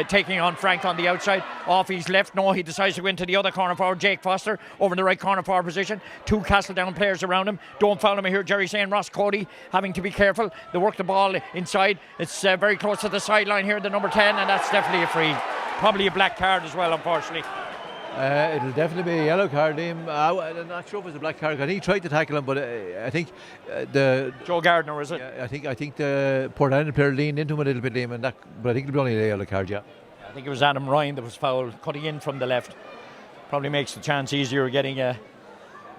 Speaker 1: Taking on Frank on the outside. Off his left. No, he decides to go into the other corner forward. Jake Foster over in the right corner forward position. 2 Castletown players around him. Don't foul him here, Jerry saying. Ross Cody having to be careful. They work the ball inside. It's very close to the sideline here, the number 10, and that's definitely a free. Probably a black card as well, unfortunately.
Speaker 3: It'll definitely be a yellow card, Liam. I'm not sure if it's a black card. I think he tried to tackle him, but I think the
Speaker 1: Joe Gardner, is it?
Speaker 3: I think the Portarlington player leaned into him a little bit, Liam, but I think it'll be only a yellow card. Yeah.
Speaker 1: I think it was Adam Ryan that was fouled, cutting in from the left. Probably makes the chance easier getting.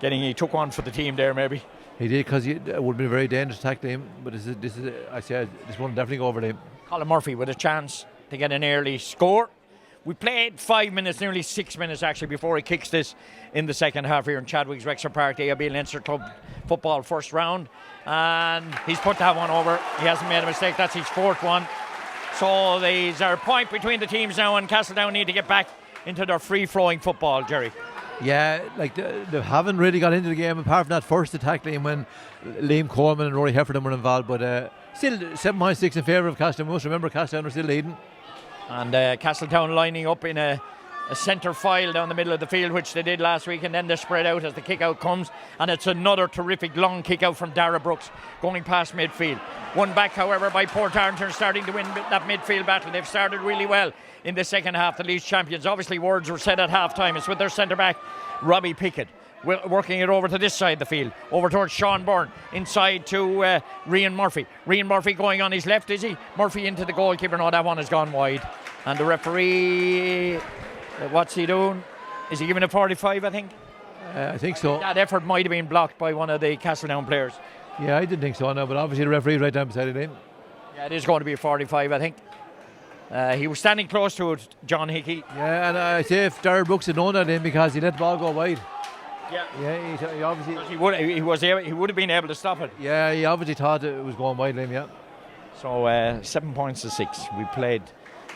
Speaker 1: He took one for the team there, maybe.
Speaker 3: He did, because it would have been a very dangerous attack to him. But this is I said this one definitely go over to him.
Speaker 1: Colin Murphy with a chance to get an early score. We played 5 minutes, nearly 6 minutes actually, before he kicks this in the second half here in Chadwick's Wexford Park, the AIB Leinster Club football first round. And he's put that one over. He hasn't made a mistake. That's his 4th one. So there's a point between the teams now, and Castletown need to get back into their free-flowing football, Jerry.
Speaker 3: Yeah, like they haven't really got into the game apart from that first attack, Liam, when Liam Coleman and Rory Heffernan were involved. But still 7.6 in favour of Castletown. We must remember Castletown are still leading. And
Speaker 1: Castletown lining up in a centre file down the middle of the field, which they did last week, and then they spread out as the kick out comes, and it's another terrific long kick out from Dara Brooks going past midfield. One back, however, by Portarlington, starting to win that midfield battle. They've started really well in the second half, the Laois champions. Obviously words were said at half time. It's with their centre back Robbie Pickett working it over to this side of the field, over towards Sean Byrne, inside to Rian Murphy. Rian Murphy going on his left, is he? Murphy into the goalkeeper. No, that one has gone wide. And the referee, what's he doing? Is he giving a 45, I think?
Speaker 3: I think so.
Speaker 1: That effort might have been blocked by one of the Castletown players.
Speaker 3: Yeah, I didn't think so, no, but obviously the referee's right down beside it.
Speaker 1: Yeah, it is going to be a 45, I think. He was standing close to it, John Hickey.
Speaker 3: Yeah, and I say if Dara Brooks had known that, because he let the ball go wide. Yeah, he obviously.
Speaker 1: He would have been able to stop it.
Speaker 3: Yeah, he obviously thought it was going wide, Liam. Yeah.
Speaker 1: So 7 points to 6. We played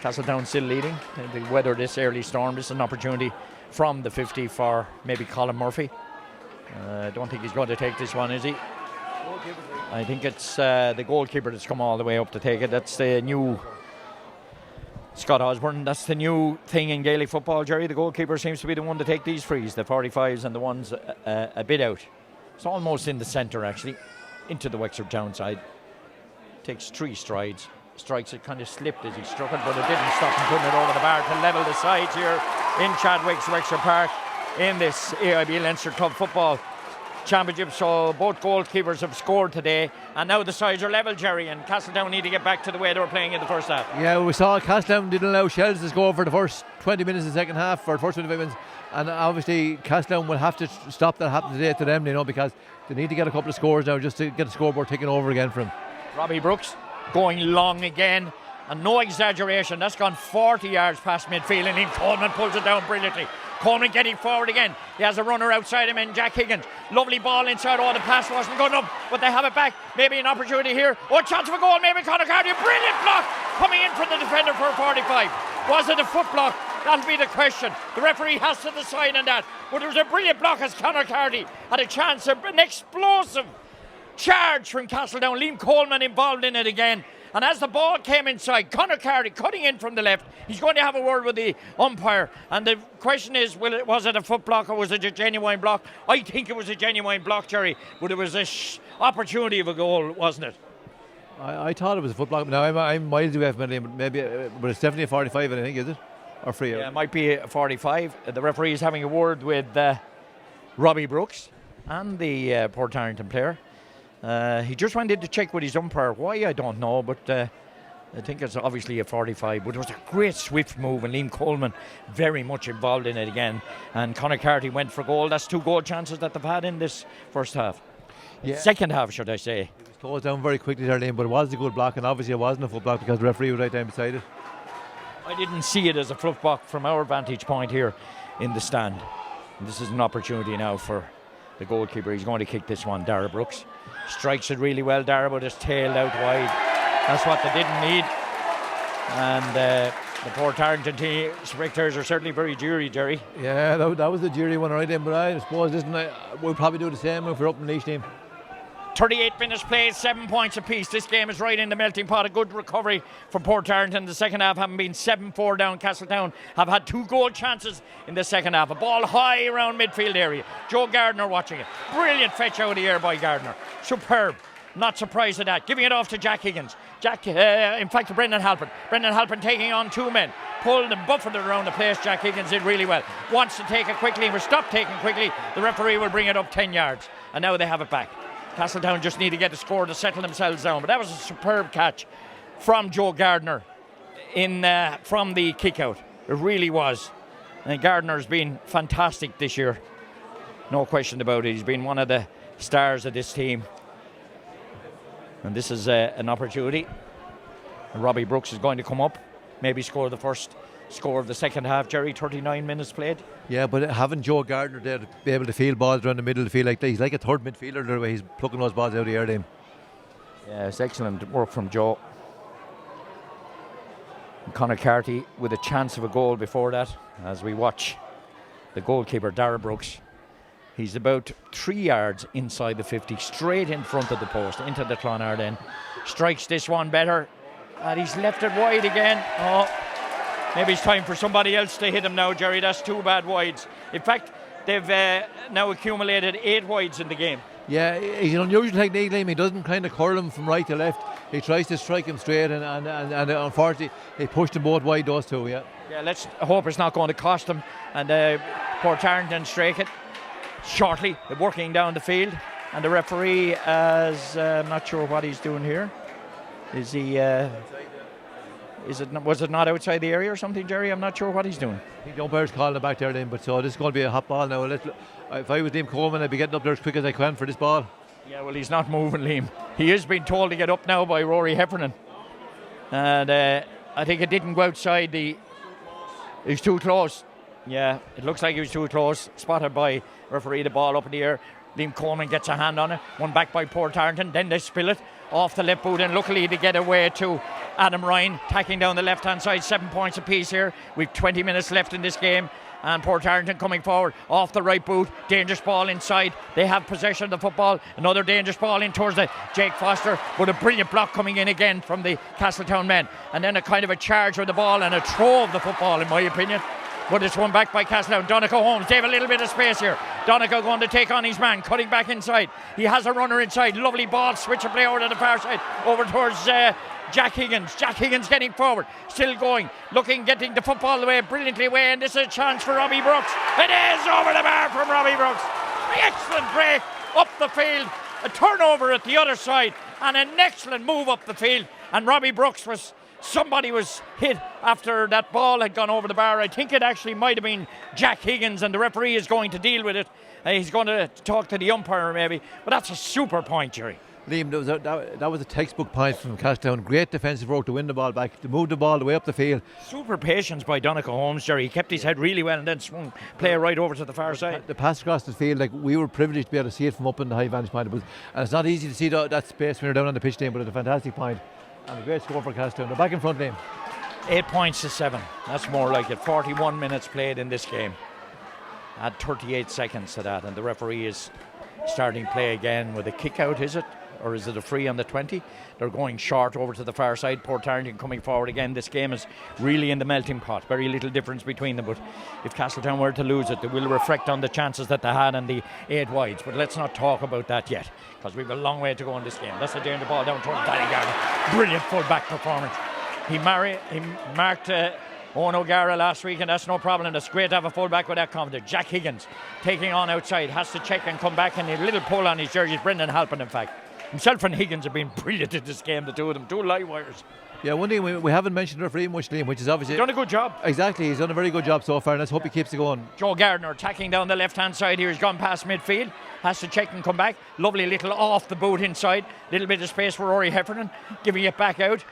Speaker 1: Castletown still leading. They weather this early storm. This is an opportunity from the 50 for maybe Colin Murphy. I don't think he's going to take this one, is he? I think it's the goalkeeper that's come all the way up to take it. That's the new Scott Osborne. That's the new thing in Gaelic football, Jerry. The goalkeeper seems to be the one to take these frees, the 45s and the ones a bit out. It's almost in the centre, actually, into the Wexford Town side. Takes 3 strides. Strikes it, kind of slipped as he struck it, but it didn't stop him putting it over the bar to level the sides here in Chadwick's Wexford Park in this AIB Leinster Club Football Championship. So both goalkeepers have scored today, and now the sides are level, Jerry, and Castletown need to get back to the way they were playing in the first half.
Speaker 3: Yeah, we saw Castletown didn't allow Shells to score for the first 20 minutes of the second half, for the first 25 minutes, and obviously Castletown will have to stop that happening today to them, because they need to get a couple of scores now just to get the scoreboard ticking over again for them.
Speaker 1: Robbie Brooks going long again, and no exaggeration, that's gone 40 yards past midfield, and Liam Coleman pulls it down brilliantly. Coleman getting forward again. He has a runner outside him, and Jack Higgins. Lovely ball inside. Oh, the pass wasn't good enough, but they have it back. Maybe an opportunity here. Oh, chance of a goal. Maybe Conor Carty. Brilliant block coming in from the defender for a 45. Was it a foot block? That'll be the question. The referee has to decide on that. But it was a brilliant block as Conor Carty had a chance of an explosive charge from Castletown. Liam Coleman involved in it again. And as the ball came inside, Conor Carty cutting in from the left. He's going to have a word with the umpire. And the question is, was it a foot block or was it a genuine block? I think it was a genuine block, Jerry. But it was a opportunity of a goal, wasn't it?
Speaker 3: I thought it was a foot block. Now, I'm miles away from it, but maybe but it's definitely a 45, I think, is it? Or free?
Speaker 1: Yeah, it might be a 45. The referee is having a word with Robbie Brooks and the Portarlington player. He just went in to check with his umpire. Why, I don't know, but I think it's obviously a 45. But it was a great swift move, and Liam Coleman very much involved in it again. And Conor Carty went for goal. That's 2 goal chances that they've had in this first half. Yeah. Second half, should I say.
Speaker 3: It was closed down very quickly there, Liam, but it was a good block, and obviously it wasn't a foot block because the referee was right down beside it.
Speaker 1: I didn't see it as a foot block from our vantage point here in the stand. And this is an opportunity now for the goalkeeper. He's going to kick this one, Dara Brooks. Strikes it really well, Dara, but it's tailed out wide. That's what they didn't need. And the Portarlington team spectators are certainly very jury, Jerry.
Speaker 3: Yeah, that was the jury one right in, but I suppose we'll probably do the same if we're up in the Laois team.
Speaker 1: 38 minutes played, 7 points apiece. This game is right in the melting pot. A good recovery from Portarlington. The second half having been 7-4 down. Castletown have had 2 goal chances in the second half. A ball high around midfield area. Joe Gardner watching it. Brilliant fetch out of the air by Gardner. Superb. Not surprised at that. Giving it off to Jack Higgins. In fact, to Brendan Halpin. Brendan Halpin taking on 2 men. Pulled and buffered it around the place. Jack Higgins did really well. Wants to take it quickly. Will stop taking quickly. The referee will bring it up 10 yards. And now they have it back. Castletown just need to get a score to settle themselves down. But that was a superb catch from Joe Gardner from the kick-out. It really was. And Gardner's been fantastic this year. No question about it. He's been one of the stars of this team. And this is an opportunity. And Robbie Brooks is going to come up, maybe score the first score of the second half, Jerry. 39 minutes played.
Speaker 3: Yeah, but having Joe Gardner there to be able to field balls around the middle of the field like that, he's like a third midfielder the way he's plucking those balls out of the air.
Speaker 1: Yeah, it's excellent work from Joe. And Conor Carty with a chance of a goal before that, as we watch the goalkeeper Dara Brooks. He's about 3 yards inside the 50, straight in front of the post, into the Clonard end. Strikes this one better, and he's left it wide again. Oh, maybe it's time for somebody else to hit him now, Jerry. That's 2 bad wides. In fact, they've now accumulated 8 wides in the game.
Speaker 3: Yeah, he's an unusual technique, Liam. He doesn't kind of curl him from right to left. He tries to strike him straight, and unfortunately, he pushed them both wide, those 2, yeah. Yeah,
Speaker 1: let's hope it's not going to cost them. And Portarlington strike it shortly, working down the field. And the referee is I'm not sure what he's doing here. Is he... was it not outside the area or something, Jerry? I'm not sure what he's doing.
Speaker 3: I think the umpire's calling it back there then, but so this is going to be a hot ball now. If I was Liam Coleman, I'd be getting up there as quick as I can for this ball.
Speaker 1: Yeah, well, he's not moving, Liam. He is being told to get up now by Rory Heffernan. And I think it didn't go outside he's too close. Yeah, it looks like he was too close. Spotted by Referee the ball up in the air. Liam Coleman gets a hand on it. One back by Portarlington. Then they spill it off the left boot, and luckily they get away to Adam Ryan, tacking down the left-hand side. 7 points apiece here. We've 20 minutes left in this game. And Portarlington coming forward off the right boot. Dangerous ball inside. They have possession of the football. Another dangerous ball in towards the Jake Foster, but a brilliant block coming in again from the Castletown men. And then a kind of a charge with the ball and a throw of the football, in my opinion. But it's won back by Castletown. Donegal Holmes, they have a little bit of space here. Donegal going to take on his man, cutting back inside. He has a runner inside. Lovely ball, switch of play over to the far side, over towards Jack Higgins. Jack Higgins getting forward, still going, looking, getting the football away, brilliantly away, and this is a chance for Robbie Brooks. It is over the bar from Robbie Brooks. Excellent break up the field, a turnover at the other side, and an excellent move up the field. And Robbie Brooks somebody was hit after that ball had gone over the bar. I think it actually might have been Jack Higgins, and the referee is going to deal with it. He's going to talk to the umpire maybe, but that's a super point, Jerry.
Speaker 3: Liam, that was a textbook point from Castletown. Great defensive work to win the ball back, to move the ball the way up the field.
Speaker 1: Super patience by Donegal Holmes, Jerry. He kept his head really well and then swung play right over to the far side.
Speaker 3: The pass across the field, like, we were privileged to be able to see it from up in the high vantage point. And it's not easy to see that space when you're down on the pitch, Liam, but it's a fantastic point. And a great score for Castletown. They're back in front, Liam.
Speaker 1: 8 points to 7. That's more like it. 41 minutes played in this game. Add 38 seconds to that, and the referee is starting play again with a kick out, is it? Or is it a free on the 20? They're going short over to the far side. Portarlington coming forward again. This game is really in the melting pot. Very little difference between them. But if Castletown were to lose it, they will reflect on the chances that they had in the 8 wides. But let's not talk about that yet, because we've a long way to go in this game. That's a danger ball down towards Danny Gardner. Brilliant full-back performance. He marked Owen O'Gara last week, and that's no problem. It's great to have a full-back with that confidence. Jack Higgins taking on outside, has to check and come back, and a little pull on his jersey. Brendan Halpin, in fact. Himself and Higgins have been brilliant in this game, the two of them, 2 live wires.
Speaker 3: Yeah, one thing we haven't mentioned the referee much, Liam, which is obviously...
Speaker 1: He's done a good job.
Speaker 3: Exactly, he's done a very good job so far, and let's hope he keeps it going.
Speaker 1: Joe Gardner attacking down the left-hand side here. He's gone past midfield, has to check and come back. Lovely little off the boot inside. Little bit of space for Rory Heffernan, giving it back out,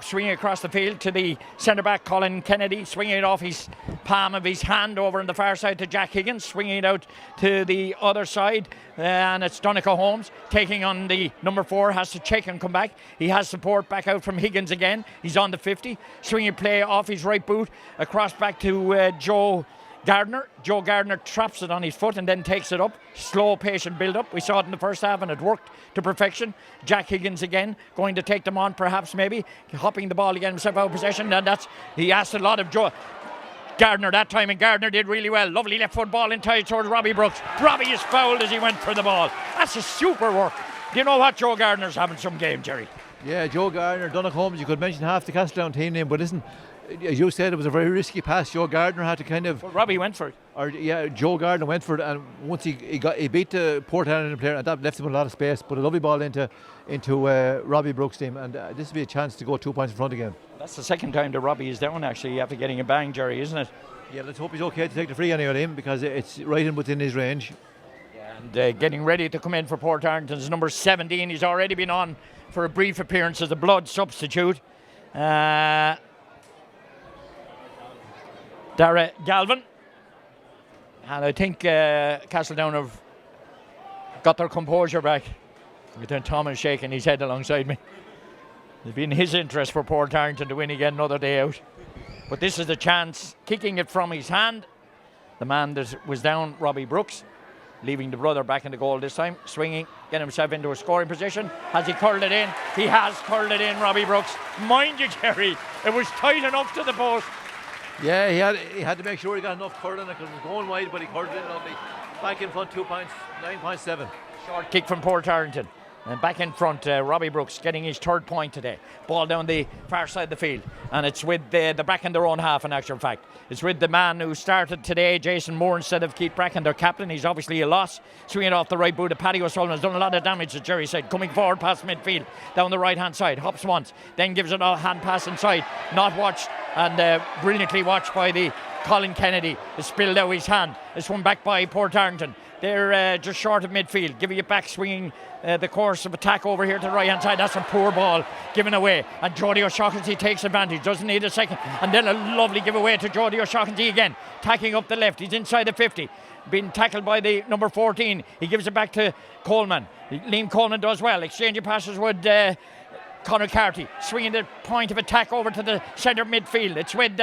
Speaker 1: swinging across the field to the centre-back, Colin Kennedy, swinging it off his palm of his hand over on the far side to Jack Higgins, swinging it out to the other side, and it's Donegal Holmes taking on the number 4, has to check and come back. He has support back out from Higgins again. He's on the 50, swinging play off his right boot, across back to Joe Gardner. Joe Gardner traps it on his foot and then takes it up. Slow, patient build-up. We saw it in the first half and it worked to perfection. Jack Higgins again, going to take them on perhaps maybe. Hopping the ball again, himself out of possession. And he asked a lot of Joe Gardner that time, and Gardner did really well. Lovely left foot ball inside towards Robbie Brooks. Robbie is fouled as he went for the ball. That's a super work. Do you know what? Joe Gardner's having some game, Jerry. Yeah,
Speaker 3: Joe Gardner, Donegal Holmes, you could mention half the Castletown team name, but listen, as you said, it was a very risky pass. Joe Gardner had to kind of...
Speaker 1: Well, Robbie went for it.
Speaker 3: Joe Gardner went for it, and once he beat the Portarlington player, and that left him with a lot of space, but a lovely ball into Robbie Brooks' team, and this will be a chance to go 2 points in front again.
Speaker 1: That's the second time that Robbie is down, actually, after getting a bang, Jerry, isn't it?
Speaker 3: Yeah, let's hope he's okay to take the free anyway, because it's right in within his range.
Speaker 1: And getting ready to come in for Portarlington's number 17. He's already been on for a brief appearance as a blood substitute. Dara Galvin. And I think Castletown have got their composure back. Lieutenant Thomas shaking his head alongside me. It's been his interest for Portarlington to win again another day out. But this is the chance, kicking it from his hand. The man that was down, Robbie Brooks, leaving the brother back in the goal this time, swinging, getting himself into a scoring position. Has he curled it in? He has curled it in, Robbie Brooks. Mind you, Jerry, it was tight enough to the post.
Speaker 3: Yeah, he had to make sure he got enough curling because it was going wide, but he curled it in lovely. Back in front, 2 points, 9.7.
Speaker 1: Short kick from Portarlington. And back in front, Robbie Brooks getting his 3rd point today. Ball down the far side of the field. And it's with the back in their own half, in actual fact. It's with the man who started today, Jason Moore, instead of Keith Bracken, their captain. He's obviously a loss. Swinging off the right boot of Paddy O'Sullivan. Has done a lot of damage, as Jerry said. Coming forward past midfield, down the right-hand side. Hops once, then gives it a hand pass inside. Not watched, and brilliantly watched by the Colin Kennedy is spilled out his hand. It's one back by Portarlington. They're just short of midfield, giving it back, swinging the course of attack over here to the right hand side. That's a poor ball given away, and Jody O'Shaughnessy takes advantage, doesn't need a second, and then a lovely giveaway to Jody O'Shaughnessy again, tacking up the left. He's inside the 50, being tackled by the number 14. He gives it back to Coleman. Liam Coleman does well, exchanging passes with Conor Carty, swinging the point of attack over to the centre midfield. It's with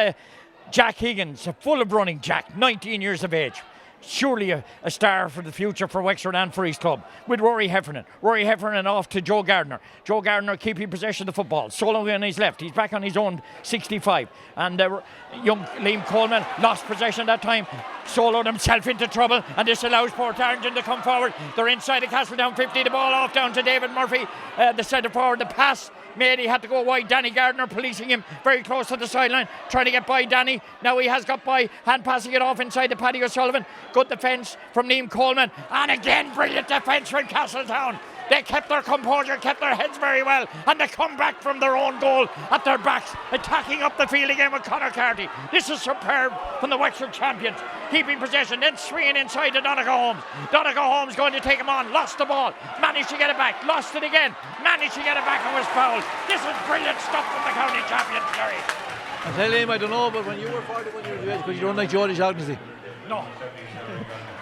Speaker 1: Jack Higgins, full of running Jack, 19 years of age. Surely a star for the future for Wexford and for his club. With Rory Heffernan. Rory Heffernan off to Joe Gardner. Joe Gardner keeping possession of the football. Solo on his left. He's back on his own 65. And young Liam Coleman lost possession that time. Soloed himself into trouble. And this allows Portarlington to come forward. They're inside the Castletown 50. The ball off down to David Murphy. The centre forward. The pass made. He had to go wide. Danny Gardner policing him very close to the sideline, trying to get by Danny. Now he has got by, hand passing it off inside to Paddy O'Sullivan. Good defence from Liam Coleman, and again brilliant defence from Castletown. They kept their composure, kept their heads very well, and they come back from their own goal at their backs, attacking up the field again with Conor Carty. This is superb from the Wexford champions, keeping possession, then swinging inside to Donegal Holmes. Donegal Holmes going to take him on, lost the ball, managed to get it back, lost it again, managed to get it back and was fouled. This is brilliant stuff from the county champions, Jerry.
Speaker 3: I tell you, I don't know, but when you were 41 years of age, because you don't like Jody O'Shaughnessy.
Speaker 1: No.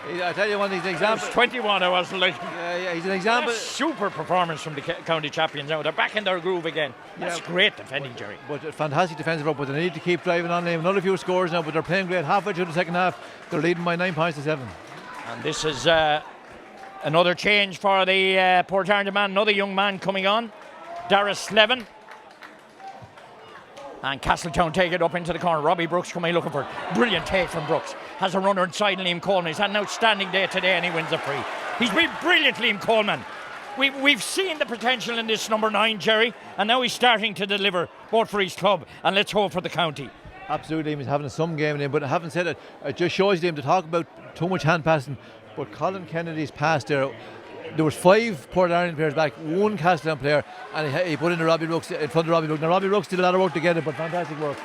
Speaker 3: I tell you one, he's an example.
Speaker 1: I was 21, I was like.
Speaker 3: Yeah, he's an example.
Speaker 1: Super performance from the county champions now. They're back in their groove again. That's great defending, Jerry.
Speaker 3: But a fantastic defensive role, but they need to keep driving on. They have another few scores now, but they're playing great. Halfway through the second half, they're leading by 9 points to 7.
Speaker 1: And this is another change for the Portarlington man. Another young man coming on, Dara Slevin. And Castletown take it up into the corner. Robbie Brooks coming looking for it. Brilliant take from Brooks. Has a runner inside Liam Coleman. He's had an outstanding day today and he wins a free. He's been brilliant, Liam Coleman. We've seen the potential in this number 9, Jerry, and now he's starting to deliver both for his club and let's hope for the county.
Speaker 3: Absolutely, he's having some game in him, but having said it, it just shows him to talk about too much hand passing. But Colin Kennedy's pass there was 5 Portarlington players back, 1 Castletown player, and he put in the Robbie Brooks in front of Robbie Brooks. Now Robbie Brooks did a lot of work to get it, but fantastic work.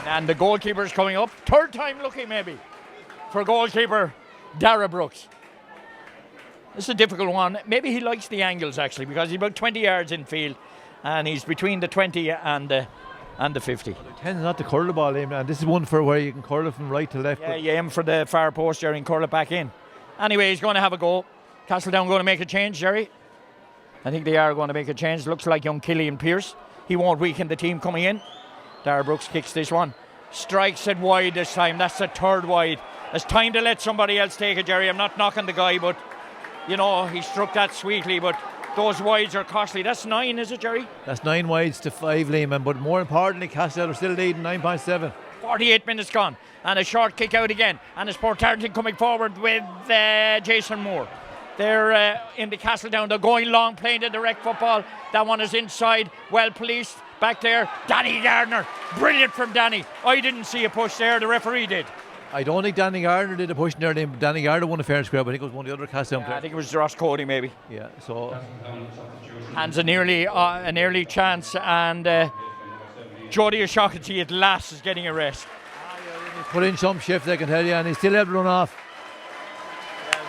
Speaker 1: And the goalkeeper's coming up, third time lucky maybe for goalkeeper Dara Brooks. This is a difficult one. Maybe he likes the angles actually, because he's about 20 yards in field and he's between the 20 and the 50.
Speaker 3: Well, he tends not to curl the ball in, and this is one for where you can curl it from right to left.
Speaker 1: Yeah, you aim for the far post, Jerry, and curl it back in. Anyway, he's going to have a go. Castletown going to make a change, Jerry. I think they are going to make a change. Looks like young Killian Pearce. He won't weaken the team coming in. Dara Brooks kicks this one. Strikes it wide this time. That's the third wide. It's time to let somebody else take it, Jerry. I'm not knocking the guy, but, you know, he struck that sweetly, but those wides are costly. That's 9, is it, Jerry?
Speaker 3: That's 9 wides to 5, Lehman, but more importantly, Castletown are still leading 9.7.
Speaker 1: 48 minutes gone. And a short kick out again. And it's Portarlington coming forward with Jason Moore. They're in the Castletown. They're going long, playing the direct football. That one is inside, well policed. Back there, Danny Gardner. Brilliant from Danny. I didn't see a push there, the referee did.
Speaker 3: I don't think Danny Gardner did a push there. Danny Gardner won a fair square, but I think it was one of the other Castletown players.
Speaker 1: I think it was Ross Cody maybe.
Speaker 3: Yeah, so.
Speaker 1: Hands an early chance, and Jody O'Shaughnessy at last is getting a rest.
Speaker 3: He's put in some shift, I can tell you, and he's still able to run off.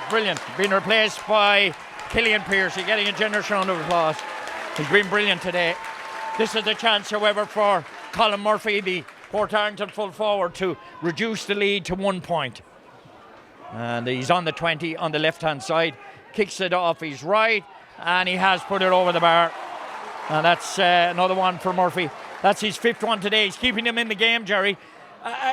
Speaker 1: Brilliant. Being replaced by Killian Pearce. He's getting a generous round of applause. He's been brilliant today. This is a chance, however, for Colin Murphy, the Portarlington full forward, to reduce the lead to 1 point. And he's on the 20 on the left-hand side. Kicks it off his right, and he has put it over the bar. And that's another one for Murphy. That's his 5th one today. He's keeping him in the game, Jerry.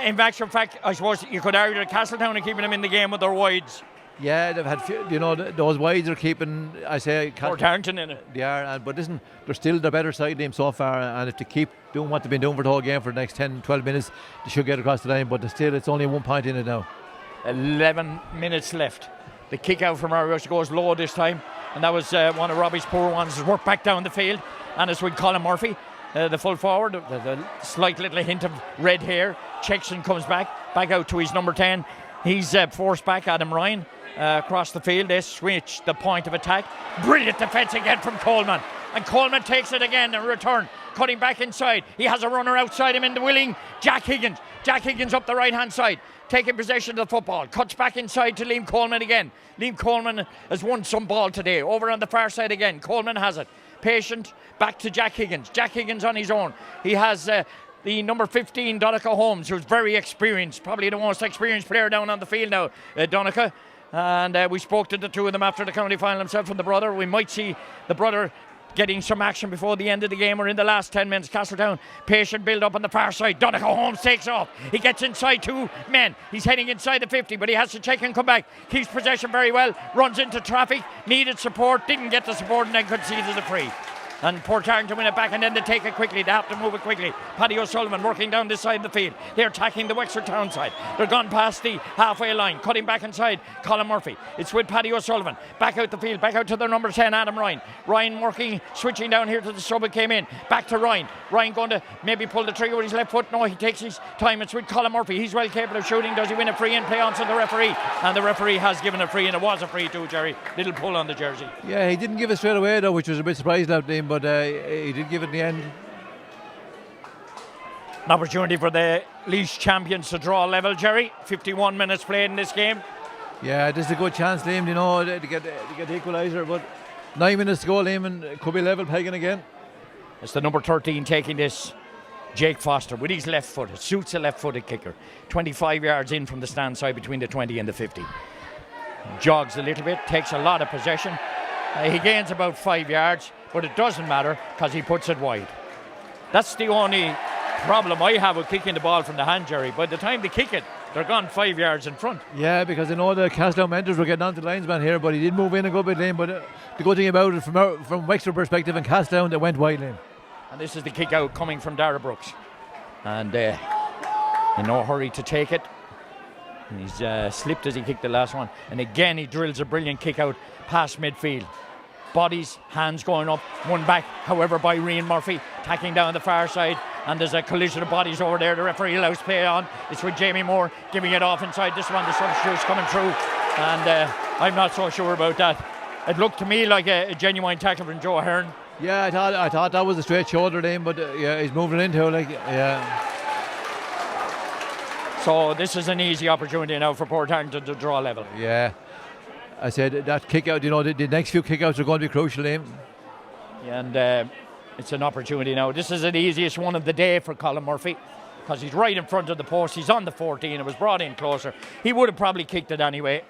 Speaker 1: In fact, I suppose you could argue that Castletown are keeping him in the game with their wides.
Speaker 3: Yeah, they've had, those wides are keeping, I say,
Speaker 1: Portarlington in it.
Speaker 3: They are, but listen, they're still the better side team so far, and if they keep doing what they've been doing for the whole game for the next 10, 12 minutes, they should get across the line, but still, it's only 1 point in it now. 11
Speaker 1: minutes left. The kick out from Arius goes low this time, and that was one of Robbie's poor ones. Worked back down the field, and it's with Colin Murphy, the full forward, the slight little hint of red hair. Checks and comes back out to his number 10. He's forced back, Adam Ryan. Across the field, they switch the point of attack. Brilliant defence again from Coleman, and Coleman takes it again in return. cutting back inside. He has a runner outside him in the willing Jack Higgins. Jack Higgins up the right-hand side, taking possession of the football. Cuts back inside to Liam Coleman again. Liam Coleman has won some ball today. Over on the far side again. Coleman has it. Patient, back to Jack Higgins. Jack Higgins on his own. He has the number 15, Donica Holmes, who's very experienced, probably the most experienced player down on the field now, Donica. And we spoke to the two of them after the county final, himself and the brother. We might see the brother getting some action before the end of the game or in the last 10 minutes. Castletown, patient build up on the far side. Donica Holmes takes off. He gets inside two men. He's heading inside the 50, but he has to check and come back. Keeps possession very well. Runs into traffic. Needed support. Didn't get the support and then conceded the free. And Portarlington win it back, and then they take it quickly. They have to move it quickly. Paddy O'Sullivan working down this side of the field. They're attacking the Wexford Town side. They're gone past the halfway line. Cutting back inside, Colin Murphy. It's with Paddy O'Sullivan. Back out the field, back out to their number 10, Adam Ryan. Ryan working, switching down here to the sub. It came in. Back to Ryan. Ryan going to maybe pull the trigger with his left foot. No, he takes his time. It's with Colin Murphy. He's well capable of shooting. Does he win a free in? Play on to the referee. And the referee has given a free, and it was a free too, Jerry. Little pull on the jersey.
Speaker 3: Yeah, he didn't give it straight away though, which was a bit surprising out him, but he did give it in the end.
Speaker 1: An opportunity for the Laois champions to draw level, Jerry. 51 minutes played in this game.
Speaker 3: Yeah, this is a good chance, Liam, you know, to get the equaliser, but 9 minutes to go, Liam, and it could be level pegging again.
Speaker 1: It's the number 13 taking this, Jake Foster, with his left foot. It suits a left-footed kicker. 25 yards in from the stand side between the 20 and the 50. Jogs a little bit, takes a lot of possession. He gains about 5 yards, but it doesn't matter because he puts it wide. That's the only problem I have with kicking the ball from the hand, Jerry. By the time they kick it, they're gone 5 yards in front.
Speaker 3: Yeah, because I know the Castletown mentors were getting on to the linesman here, but he did move in a good bit, Liam. But the good thing about it, from Wexford perspective and Castletown, they went wide, Liam.
Speaker 1: And this is the kick out coming from Dara Brooks. And in no hurry to take it. And he's slipped as he kicked the last one. And again, he drills a brilliant kick out past midfield. Bodies, hands going up, one back, however, by Rian Murphy, tacking down the far side. And there's a collision of bodies over there. The referee allows play on. It's with Jamie Moore giving it off inside this one. The substitute's coming through. And I'm not so sure about that. It looked to me like a genuine tackle from Joe Hearn.
Speaker 3: Yeah, I thought that was a straight shoulder, Liam, but yeah, he's moving into it, like, yeah.
Speaker 1: So this is an easy opportunity now for Portarlington to draw level.
Speaker 3: Yeah. I said that kick out, you know, the next few kick outs are going to be crucial, Liam.
Speaker 1: Yeah, and it's an opportunity now. This is the easiest one of the day for Colin Murphy because he's right in front of the post. He's on the 14. It was brought in closer. He would have probably kicked it anyway.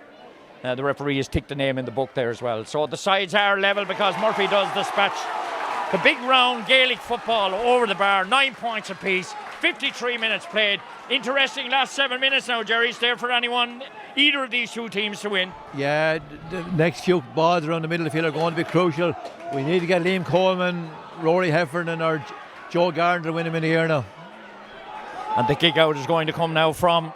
Speaker 1: The referee has ticked the name in the book there as well. So the sides are level because Murphy does dispatch the big round Gaelic football over the bar. 9 points apiece. 53 minutes played. Interesting last 7 minutes now, Jerry. Is there for anyone, either of these two teams to win?
Speaker 3: Yeah, the next few balls around the middle of the field are going to be crucial. We need to get Liam Coleman, Rory Heffernan or Joe Gardner to win him in the air now.
Speaker 1: And the kick out is going to come now from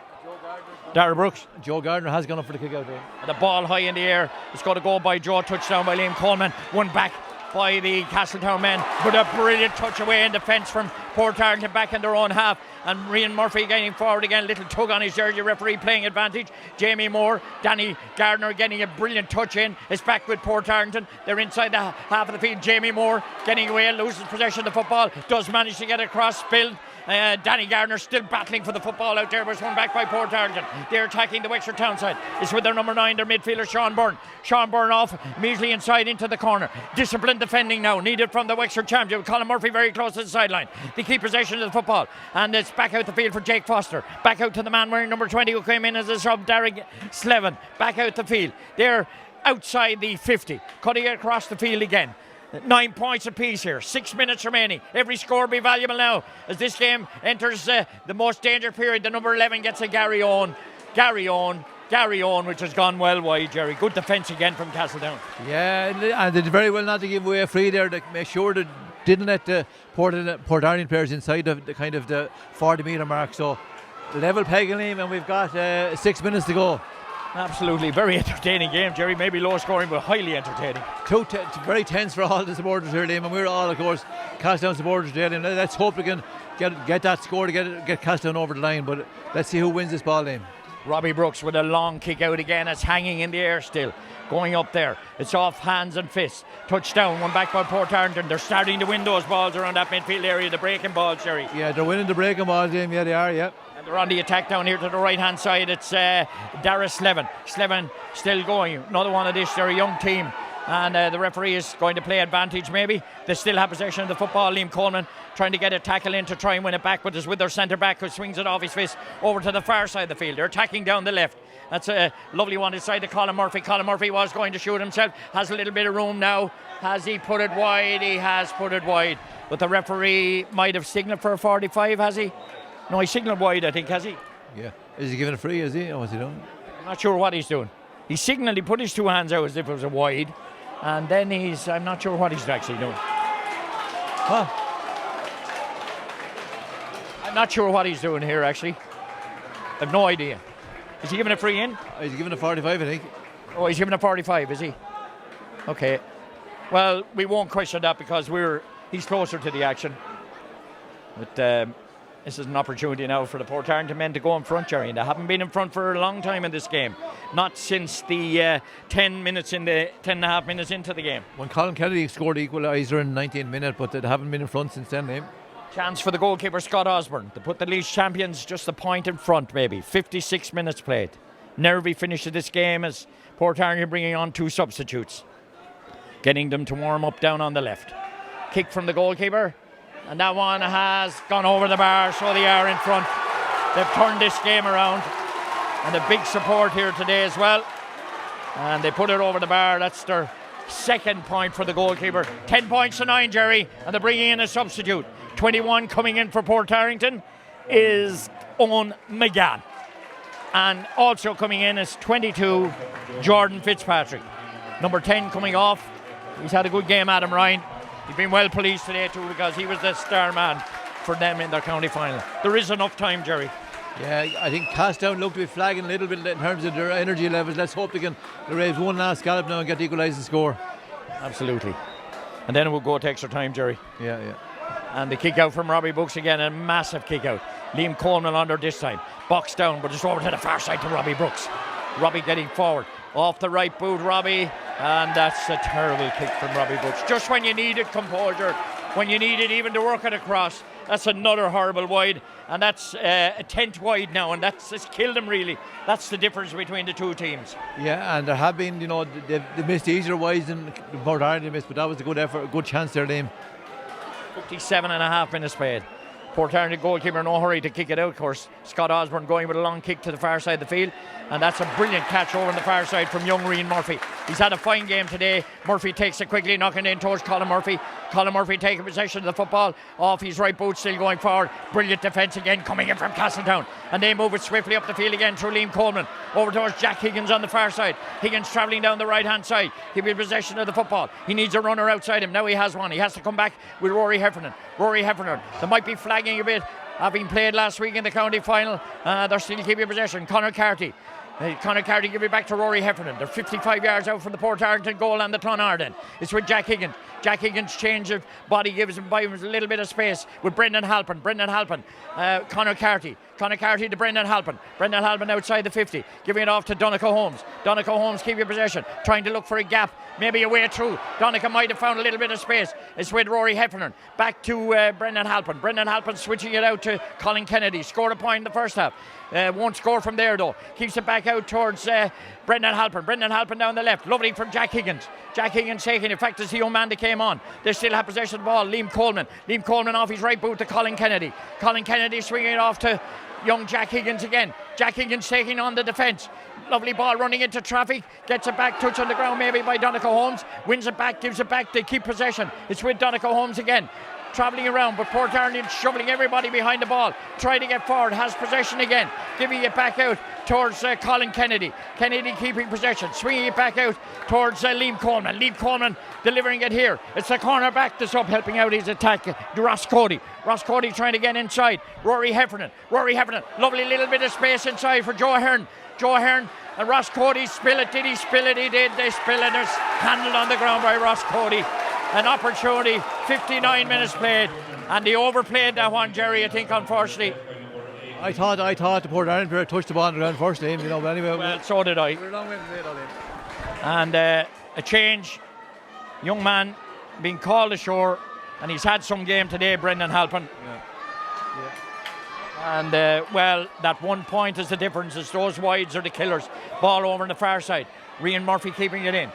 Speaker 1: Dara Brooks.
Speaker 3: Joe Gardner has gone up for the kick out there.
Speaker 1: The ball high in the air. It's going to go by Joe. Touchdown by Liam Coleman. One back by the Castletown men, but a brilliant touch away in defence from Portarlington back in their own half. And Rian Murphy getting forward again, little tug on his jersey, referee playing advantage. Jamie Moore, Danny Gardner getting a brilliant touch in. It's back with Portarlington. They're inside the half of the field. Jamie Moore getting away, loses possession of the football, does manage to get across, spilled. Danny Gardner still battling for the football out there, but it's one back by Portarlington. They're attacking the Wexford Town side. It's with their number 9, their midfielder Sean Byrne. Sean Byrne off immediately inside into the corner. Disciplined defending now, needed from the Wexford champion. Colin Murphy very close to the sideline. They keep possession of the football, and it's back out the field for Jake Foster. Back out to the man wearing number 20 who came in as a sub, Derek Slevin. Back out the field. They're outside the 50, cutting it across the field again. 9 points apiece here. 6 minutes remaining. Every score will be valuable now as this game enters the most danger period. The number 11 gets a Gary Owen, which has gone well wide, Jerry. Good defence again from Castletown.
Speaker 3: Yeah, and they did very well not to give away a free there. They made sure they didn't let the Portarlington players inside the kind of the 40-metre mark. So level pegging him, and we've got 6 minutes to go.
Speaker 1: Absolutely, very entertaining game, Jerry. Maybe low scoring, but highly entertaining.
Speaker 3: Very tense for all the supporters here, Liam, and we're all, of course, Castletown supporters today. Liam. Let's hope we can get that score to get Castletown over the line. But let's see who wins this ball, Liam.
Speaker 1: Robbie Brooks with a long kick out again. It's hanging in the air still. Going up there. It's off hands and fists. Touchdown. One back by Portarlington. They're starting to win those balls around that midfield area. The breaking balls, Jerry.
Speaker 3: Yeah, they're winning the breaking balls, Jim. Yeah, they are, yeah.
Speaker 1: And they're on the attack down here to the right-hand side. It's Dara Slevin. Slevin still going. Another one of this. They're a young team. And the referee is going to play advantage maybe. They still have possession of the football. Liam Coleman trying to get a tackle in to try and win it back, but it's with their centre back who swings it off his fist over to the far side of the field. They're attacking down the left. That's a lovely one inside to Colin Murphy. Colin Murphy was going to shoot himself. Has a little bit of room now. Has he put it wide? He has put it wide. But the referee might have signalled for a 45, has he? No, he signalled wide, I think, has he?
Speaker 3: Yeah. Is he giving it free, is he? Or what's he doing?
Speaker 1: I'm not sure what he's doing. He signalled, he put his two hands out as if it was a wide. And then I'm not sure what he's actually doing.
Speaker 3: Huh?
Speaker 1: I'm not sure what he's doing here, actually. I've no idea. Is he giving a free in?
Speaker 3: He's giving a 45, I think.
Speaker 1: Oh, he's giving a 45, is he? Okay. Well, we won't question that because he's closer to the action. But this is an opportunity now for the Portarlington men to go in front, Jerry. And they haven't been in front for a long time in this game. Not since the 10 and a half minutes into the game.
Speaker 3: When Colin Kennedy scored the equaliser in the 19th minute, but they haven't been in front since then, eh?
Speaker 1: Chance for the goalkeeper, Scott Osborne, to put the Laois champions just a point in front, maybe. 56 minutes played. Nervy finish of this game as Portarlington bringing on two substitutes. Getting them to warm up down on the left. Kick from the goalkeeper. And that one has gone over the bar, so they are in front. They've turned this game around. And a big support here today as well. And they put it over the bar. That's their second point for the goalkeeper. 10 points to 9, Jerry. And they're bringing in a substitute. 21 coming in for Portarlington is Owen McGann. And also coming in is 22, Jordan Fitzpatrick. Number 10 coming off. He's had a good game, Adam Ryan. He's been well pleased today too because he was the star man for them in their county final. There is enough time, Jerry.
Speaker 3: Yeah, I think Castletown look to be flagging a little bit in terms of their energy levels. Let's hope they can raise one last gallop now and get the equalising score.
Speaker 1: Absolutely. And then it will go to extra time, Jerry.
Speaker 3: Yeah.
Speaker 1: And the kick out from Robbie Brooks again, a massive kick out. Liam Coleman under this time. Box down, but it's over to the far side to Robbie Brooks. Robbie getting forward. Off the right boot, Robbie. And that's a terrible kick from Robbie Brooks. Just when you needed composure, when you needed even to work it across. That's another horrible wide. And that's a 10th wide now. And that's killed them, really. That's the difference between the two teams.
Speaker 3: Yeah, and there have been, they missed easier wides than Portarlington missed, but that was a good effort, a good chance there, Liam.
Speaker 1: 57 and a half minutes played. Portarlington goalkeeper, no hurry to kick it out, of course. Scott Osborne going with a long kick to the far side of the field. And that's a brilliant catch over on the far side from young Rian Murphy. He's had a fine game today. Murphy takes it quickly, knocking in towards Colin Murphy. Colin Murphy taking possession of the football off his right boot, still going forward. Brilliant defence again coming in from Castletown. And they move it swiftly up the field again through Liam Coleman. Over towards Jack Higgins on the far side. Higgins travelling down the right hand side. He'll be in possession of the football. He needs a runner outside him. Now he has one. He has to come back with Rory Heffernan. Rory Heffernan. They might be flagging a bit. Having played last week in the county final, they're still keeping possession. Conor Carty. Conor Carty give it back to Rory Heffernan. They're 55 yards out from the Portarlington goal and the Clonardin. It's with Jack Higgins. Jack Higgins' change of body gives him a little bit of space with Brendan Halpin. Conor Carty. Conor Carty to Brendan Halpin. Brendan Halpin outside the 50, giving it off to Donncha Holmes. Donncha Holmes keeping possession, trying to look for a gap, maybe a way through. Donncha might have found a little bit of space. It's with Rory Heffernan. Back to Brendan Halpin. Brendan Halpin switching it out to Colin Kennedy. Scored a point in the first half. Won't score from there though. Keeps it back out towards Brendan Halpin. Brendan Halpin down the left. Lovely from Jack Higgins. Jack Higgins taking. In fact, it's the young man that came on. They still have possession of the ball. Liam Coleman. Liam Coleman off his right boot to Colin Kennedy. Colin Kennedy swinging it off to young Jack Higgins again. Jack Higgins taking on the defence. Lovely ball running into traffic. Gets it back, touch on the ground maybe by Donncha Holmes. Wins it back, gives it back. They keep possession. It's with Donncha Holmes again. Travelling around, but Portarlington shoveling everybody behind the ball. Trying to get forward, has possession again. Giving it back out towards Colin Kennedy. Kennedy keeping possession. Swinging it back out towards Liam Coleman. Liam Coleman delivering it here. It's the corner back that's up helping out his attack. Ross Cody. Ross Cody trying to get inside. Rory Heffernan. Lovely little bit of space inside for Joe Ahern. Joe Ahern and Ross Cody spill it. Did he spill it? He did. They spill it. It's handled on the ground by Ross Cody. An opportunity, 59 minutes played, and they overplayed that one, Jerry, I think, unfortunately.
Speaker 3: I thought the Portarlington touched the ball on the ground first, Liam, you know, but anyway.
Speaker 1: Well, so did I.
Speaker 3: We're a long way from it, Liam.
Speaker 1: And a change. Young man being called ashore, and he's had some game today, Brendan Halpin. And well, that 1 point is the difference. It's those wides are the killers. Ball over on the far side. Rian Murphy keeping it in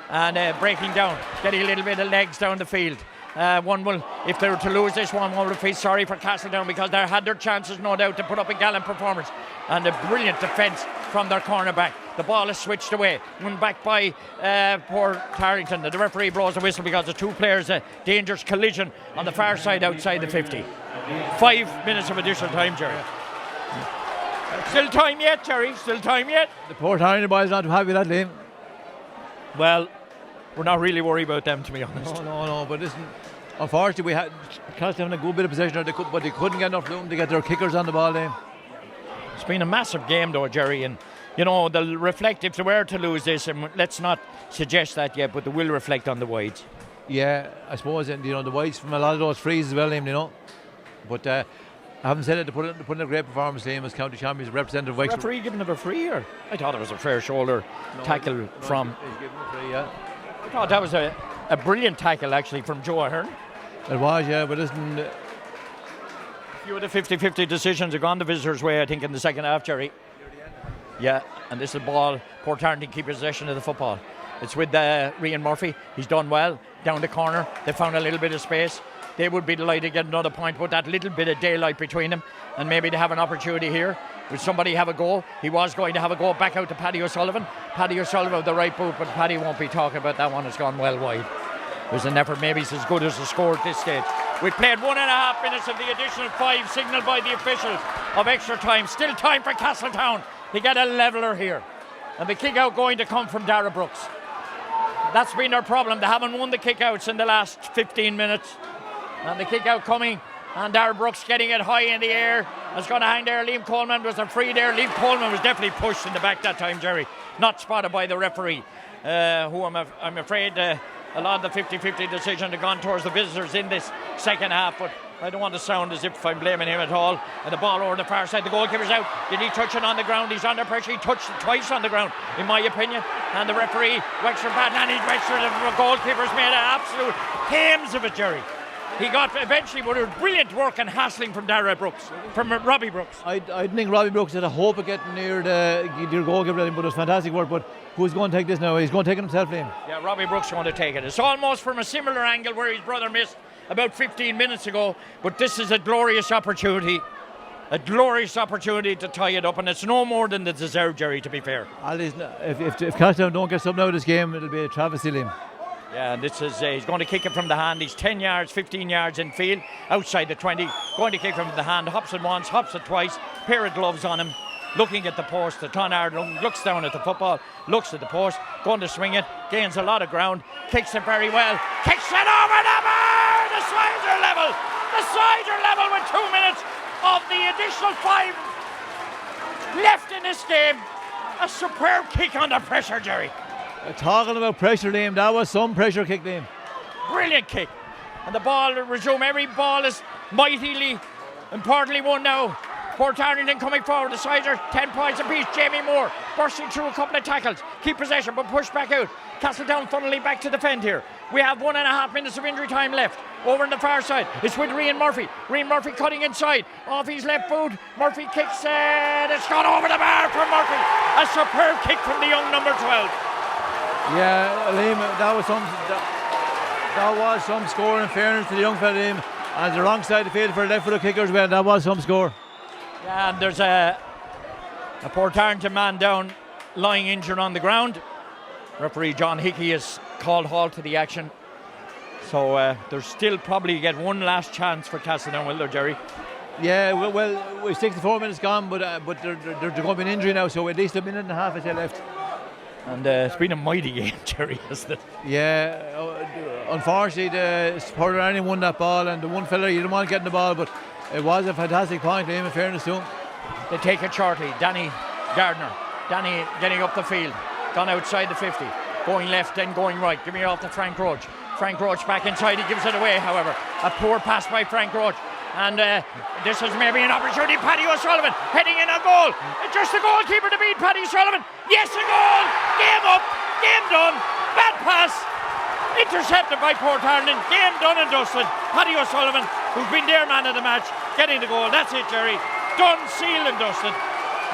Speaker 1: and breaking down, getting a little bit of legs down the field. One will, if they were to lose this one will feel sorry for Castletown, because they had their chances, no doubt, to put up a gallant performance. And a brilliant defence from their cornerback. The ball is switched away, won back by Portarlington. The referee blows a whistle because the two players, a dangerous collision on the far side outside the 50. 5 minutes of additional time, Jerry. Still time yet, Jerry, still time yet.
Speaker 3: The Portarlington boys not too happy with that, Liam.
Speaker 1: Well, we're not really worried about them, to be honest.
Speaker 3: No, but listen, unfortunately we had Castletown a good bit of possession, but they couldn't get enough room to get their kickers on the ball, Liam.
Speaker 1: It's been a massive game though, Jerry, and you know, they'll reflect if they were to lose this, and let's not suggest that yet, but they will reflect on the wides.
Speaker 3: Yeah, I suppose, and you know, the wides from a lot of those frees as well, Liam, you know. But I haven't said it, to put in a great performance, Liam, as county champions, representative of Wexford.
Speaker 1: Referee giving it a free here. I thought it was a fair shoulder tackle from.
Speaker 3: He's giving it a free, yeah.
Speaker 1: I thought that was a brilliant tackle actually from Joe Ahern.
Speaker 3: It was, yeah, but listen.
Speaker 1: A few of the 50-50 decisions have gone the visitors' way, I think, in the second half, Jerry. Yeah, and this is the ball. Portarlington keep possession of the football. It's with Rian Murphy. He's done well down the corner. They found a little bit of space. They would be delighted to get another point, put that little bit of daylight between them, and maybe they have an opportunity here. Will somebody have a go? He was going to have a go back out to Paddy O'Sullivan. Paddy O'Sullivan with the right boot, but Paddy won't be talking about that one. It's gone well wide. There's an effort, maybe it's as good as the score at this stage. We've played 1.5 minutes of the additional 5 signalled by the officials of extra time. Still time for Castletown to get a leveller here. And the kick out going to come from Dara Brooks. That's been their problem. They haven't won the kick outs in the last 15 minutes. And the kick out coming, and Dara Brooks getting it high in the air. It's going to hang there. Liam Coleman was a free there. Liam Coleman was definitely pushed in the back that time, Jerry. Not spotted by the referee, who I'm afraid a lot of the 50-50 decision have gone towards the visitors in this second half, but I don't want to sound as if I'm blaming him at all. And the ball over the far side, the goalkeeper's out. Did he touch it on the ground? He's under pressure. He touched it twice on the ground, in my opinion. And the referee, Wexford Patton, and his Wexford goalkeeper's made an absolute hames of it, Jerry. He got eventually, but it was brilliant work and hassling from Dara Brooks, from Robbie Brooks.
Speaker 3: I think Robbie Brooks had a hope of getting near the goalkeeper, but it was fantastic work. But who's going to take this now? He's going to take it himself, Liam.
Speaker 1: Yeah, Robbie Brooks is going to take it. It's almost from a similar angle where his brother missed about 15 minutes ago, but this is a glorious opportunity to tie it up, and it's no more than they deserve, Jerry, to be fair.
Speaker 3: If Castletown don't get something out of this game, it'll be a travesty, Liam.
Speaker 1: Yeah, and this is he's going to kick it from the hand. He's 10 yards, 15 yards in field, outside the 20. Going to kick from the hand, hops it once, hops it twice, pair of gloves on him, looking at the post. The Clonard looks down at the football, looks at the post, going to swing it, gains a lot of ground, kicks it very well, kicks it over the bar! The sides are level! The sides are level with 2 minutes of the additional 5 left in this game. A superb kick under pressure, Jerry.
Speaker 3: Talking about pressure, Liam, that was some pressure kick, Liam.
Speaker 1: Brilliant kick. And the ball will resume. Every ball is mightily, importantly won now. Portarlington coming forward. The sides are 10 points apiece. Jamie Moore bursting through a couple of tackles. Keep possession, but push back out. Castletown funneling back to defend here. We have 1.5 minutes of injury time left. Over on the far side, it's with Rian Murphy. Rian Murphy cutting inside. Off his left boot. Murphy kicks it. It's gone over the bar from Murphy. A superb kick from the young number 12.
Speaker 3: Yeah, Liam, that was some score in fairness to the young fella, Liam. And the wrong side of the field for left footed kickers, well, that was some score.
Speaker 1: Yeah, and there's a Portarlington man down, lying injured on the ground. Referee John Hickey has called halt to the action. So there's still probably get one last chance for Castletown, will there, Jerry?
Speaker 3: Yeah, well, we've 64 minutes gone, but there's going to be an injury now, so at least a minute and a half is left.
Speaker 1: And it's been a mighty game, Jerry, hasn't it?
Speaker 3: Yeah, unfortunately, the Portarlington won that ball, and the one fella, you don't want getting the ball, but it was a fantastic point, Liam, in fairness to him.
Speaker 1: They take it shortly. Danny Gardner. Danny getting up the field. Gone outside the 50. Going left, then going right. Giving it off to Frank Roach. Frank Roach back inside. He gives it away, however. A poor pass by Frank Roach. And this is maybe an opportunity. Paddy O'Sullivan heading in a goal. Just the goalkeeper to beat Paddy O'Sullivan. Yes, a goal. Game up. Game done. Bad pass. Intercepted by Portarlington. Game done and dusted. Paddy O'Sullivan, who's been their man of the match, getting the goal. That's it, Jerry. Done, sealed and dusted.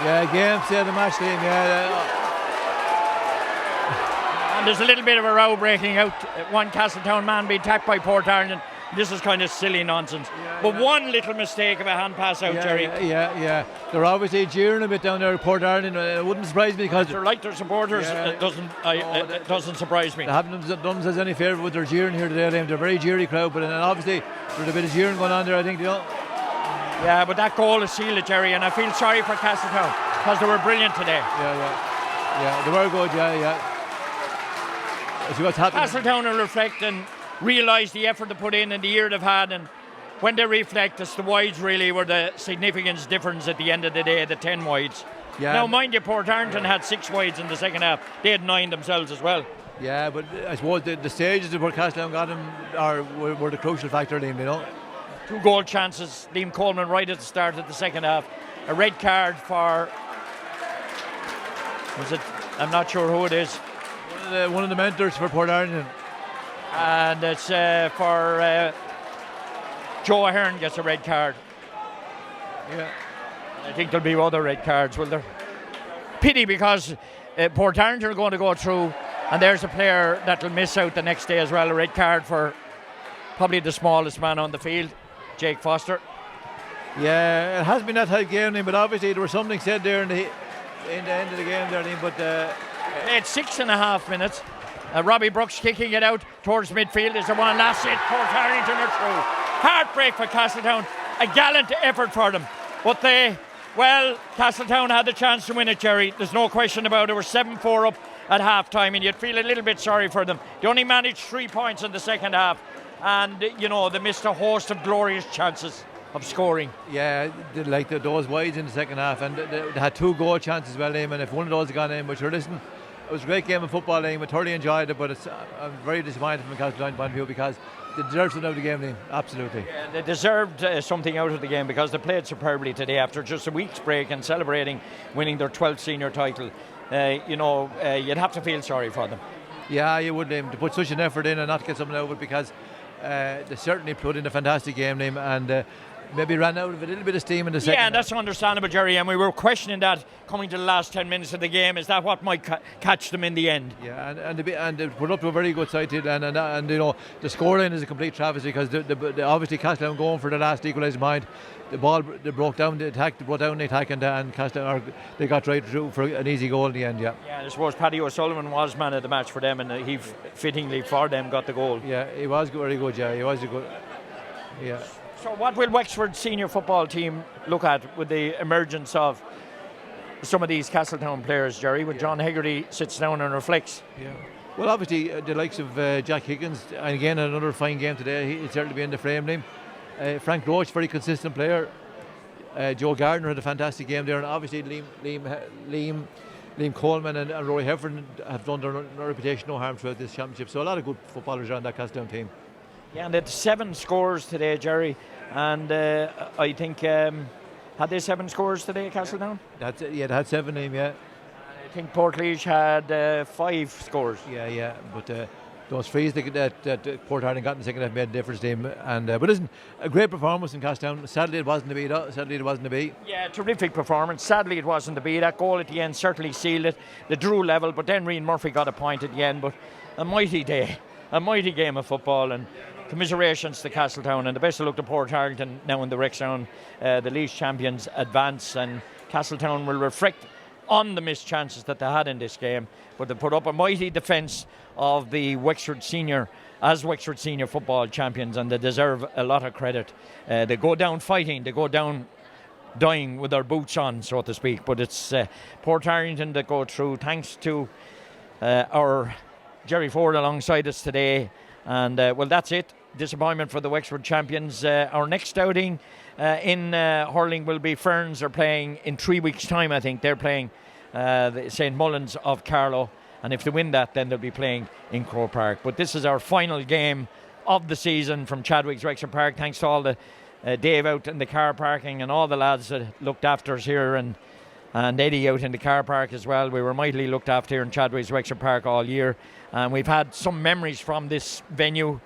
Speaker 3: Yeah, game, sealed the match, Liam. Yeah.
Speaker 1: And there's a little bit of a row breaking out. One Castletown man being attacked by Portarlington. This is kind of silly nonsense. But one little mistake of a hand pass out, Jerry.
Speaker 3: Yeah. They're obviously jeering a bit down there at Portarlington. It wouldn't surprise me because
Speaker 1: they're like their supporters. It doesn't surprise me.
Speaker 3: They haven't done us any favour with their jeering here today, Liam. They're a very jeery crowd, but obviously there's a bit of jeering going on there, I think, you know.
Speaker 1: Yeah, but that goal is sealed, Jerry, and I feel sorry for Castletown because they were brilliant today.
Speaker 3: Yeah, they were good, yeah. See what's happening.
Speaker 1: Castletown will reflect and realise the effort they put in and the year they've had, and when they reflect, it's the wides really were the significance difference at the end of the day, the 10 wides.
Speaker 3: Yeah.
Speaker 1: Now, mind you, Portarlington had 6 wides in the second half. They had 9 themselves as well.
Speaker 3: Yeah, but I suppose the stages where Castletown got them were the crucial factor, Liam, you know.
Speaker 1: 2 goal chances. Liam Coleman right at the start of the second half. A red card for... Was it? I'm not sure who it is.
Speaker 3: One of the mentors for Portarlington.
Speaker 1: And it's for Joe Ahern gets a red card.
Speaker 3: Yeah.
Speaker 1: I think there'll be other red cards, will there? Pity, because Portarlington are going to go through, and there's a player that will miss out the next day as well. A red card for probably the smallest man on the field, Jake Foster.
Speaker 3: Yeah, it has been that type of game, but obviously there was something said there in the end of the game there, but
Speaker 1: it's 6.5 minutes. Robbie Brooks kicking it out towards midfield. Is the one last hit. Portarlington are through. Heartbreak for Castletown. A gallant effort for them. But Castletown had the chance to win it, Jerry. There's no question about it. They were 7-4 up at half time, and you'd feel a little bit sorry for them. They only managed 3 points in the second half, and they missed a host of glorious chances of scoring.
Speaker 3: Yeah, like those wides in the second half, and they had 2 goal chances as well, Liam, and if one of those had gone in, but listen, it was a great game of football, Liam. I thoroughly enjoyed it, but I'm very disappointed from a Castletown point of view because they deserved something out of the game, Liam. Absolutely.
Speaker 1: Yeah, they deserved something out of the game because they played superbly today after just a week's break and celebrating winning their 12th senior title. You'd have to feel sorry for them.
Speaker 3: Yeah, you would, Liam, to put such an effort in and not get something out of it because they certainly put in a fantastic game, Liam, and maybe ran out of a little bit of steam in the second.
Speaker 1: Yeah, that's understandable, Jerry, and we were questioning that coming to the last 10 minutes of the game. Is that what might catch them in the end?
Speaker 3: Yeah, and they put up to a very good side, and the scoreline is a complete travesty because the obviously Castletown going for the last equalising point. The ball they broke down the attack, and Castletown they got right through for an easy goal in the end. Yeah,
Speaker 1: I suppose Paddy O'Sullivan was man of the match for them, and he fittingly for them got the goal.
Speaker 3: Yeah, he was very good. Yeah, he was a good. Yeah.
Speaker 1: So what will Wexford senior football team look at with the emergence of some of these Castletown players, Jerry, when John Hegarty sits down and reflects?
Speaker 3: Yeah. Well, obviously the likes of Jack Higgins, and again another fine game today. He'll certainly be in the frame name. Frank Roach, very consistent player. Joe Gardner had a fantastic game there, and obviously Liam Coleman and Rory Heffernan have done their reputation no harm throughout this championship. So a lot of good footballers around that Castletown team.
Speaker 1: Yeah, and they had 7 scores today, Jerry, and I think had they 7 scores today, Castletown?
Speaker 3: They had 7, Liam, yeah.
Speaker 1: I think Portlaoise had 5 scores.
Speaker 3: Yeah, but those frees that Portarlington got in the second half made a difference to him. But listen, a great performance in Castletown. Sadly, it wasn't to be. Yeah,
Speaker 1: terrific performance. Sadly, it wasn't to be. That goal at the end certainly sealed it. They drew level, but then Rian Murphy got a point at the end. But a mighty day, a mighty game of football, and commiserations to Castletown, and the best of luck to Portarlington now in the Rexdown. The League champions advance, and Castletown will reflect on the missed chances that they had in this game, but they put up a mighty defence of the Wexford Senior football champions, and they deserve a lot of credit. They go down fighting, they go down dying with their boots on, so to speak, but it's Portarlington that go through, thanks to our Jerry Ford alongside us today. And that's it. Disappointment for the Wexford champions. Our next outing in hurling will be Ferns are playing in 3 weeks' time, I think. They're playing the St. Mullins of Carlow, and if they win that, then they'll be playing in Croke Park. But this is our final game of the season from Chadwick's Wexford Park. Thanks to all the Dave out in the car parking and all the lads that looked after us here, and Eddie out in the car park as well. We were mightily looked after here in Chadway's Wexford Park all year, and we've had some memories from this venue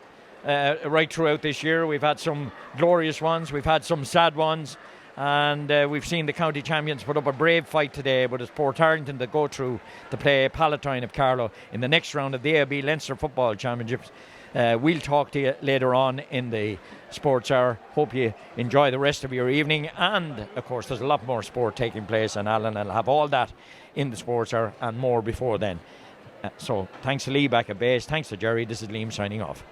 Speaker 1: right throughout this year. We've had some glorious ones, we've had some sad ones, and we've seen the county champions put up a brave fight today, but it's Portarlington that go through to play Palatine of Carlow in the next round of the AIB Leinster Football Championships. We'll talk to you later on in the Sports Hour. Hope you enjoy the rest of your evening, and of course there's a lot more sport taking place, and Alan will have all that in the Sports Hour and more before then. So thanks to Lee back at base, thanks to Jerry. This is Liam signing off.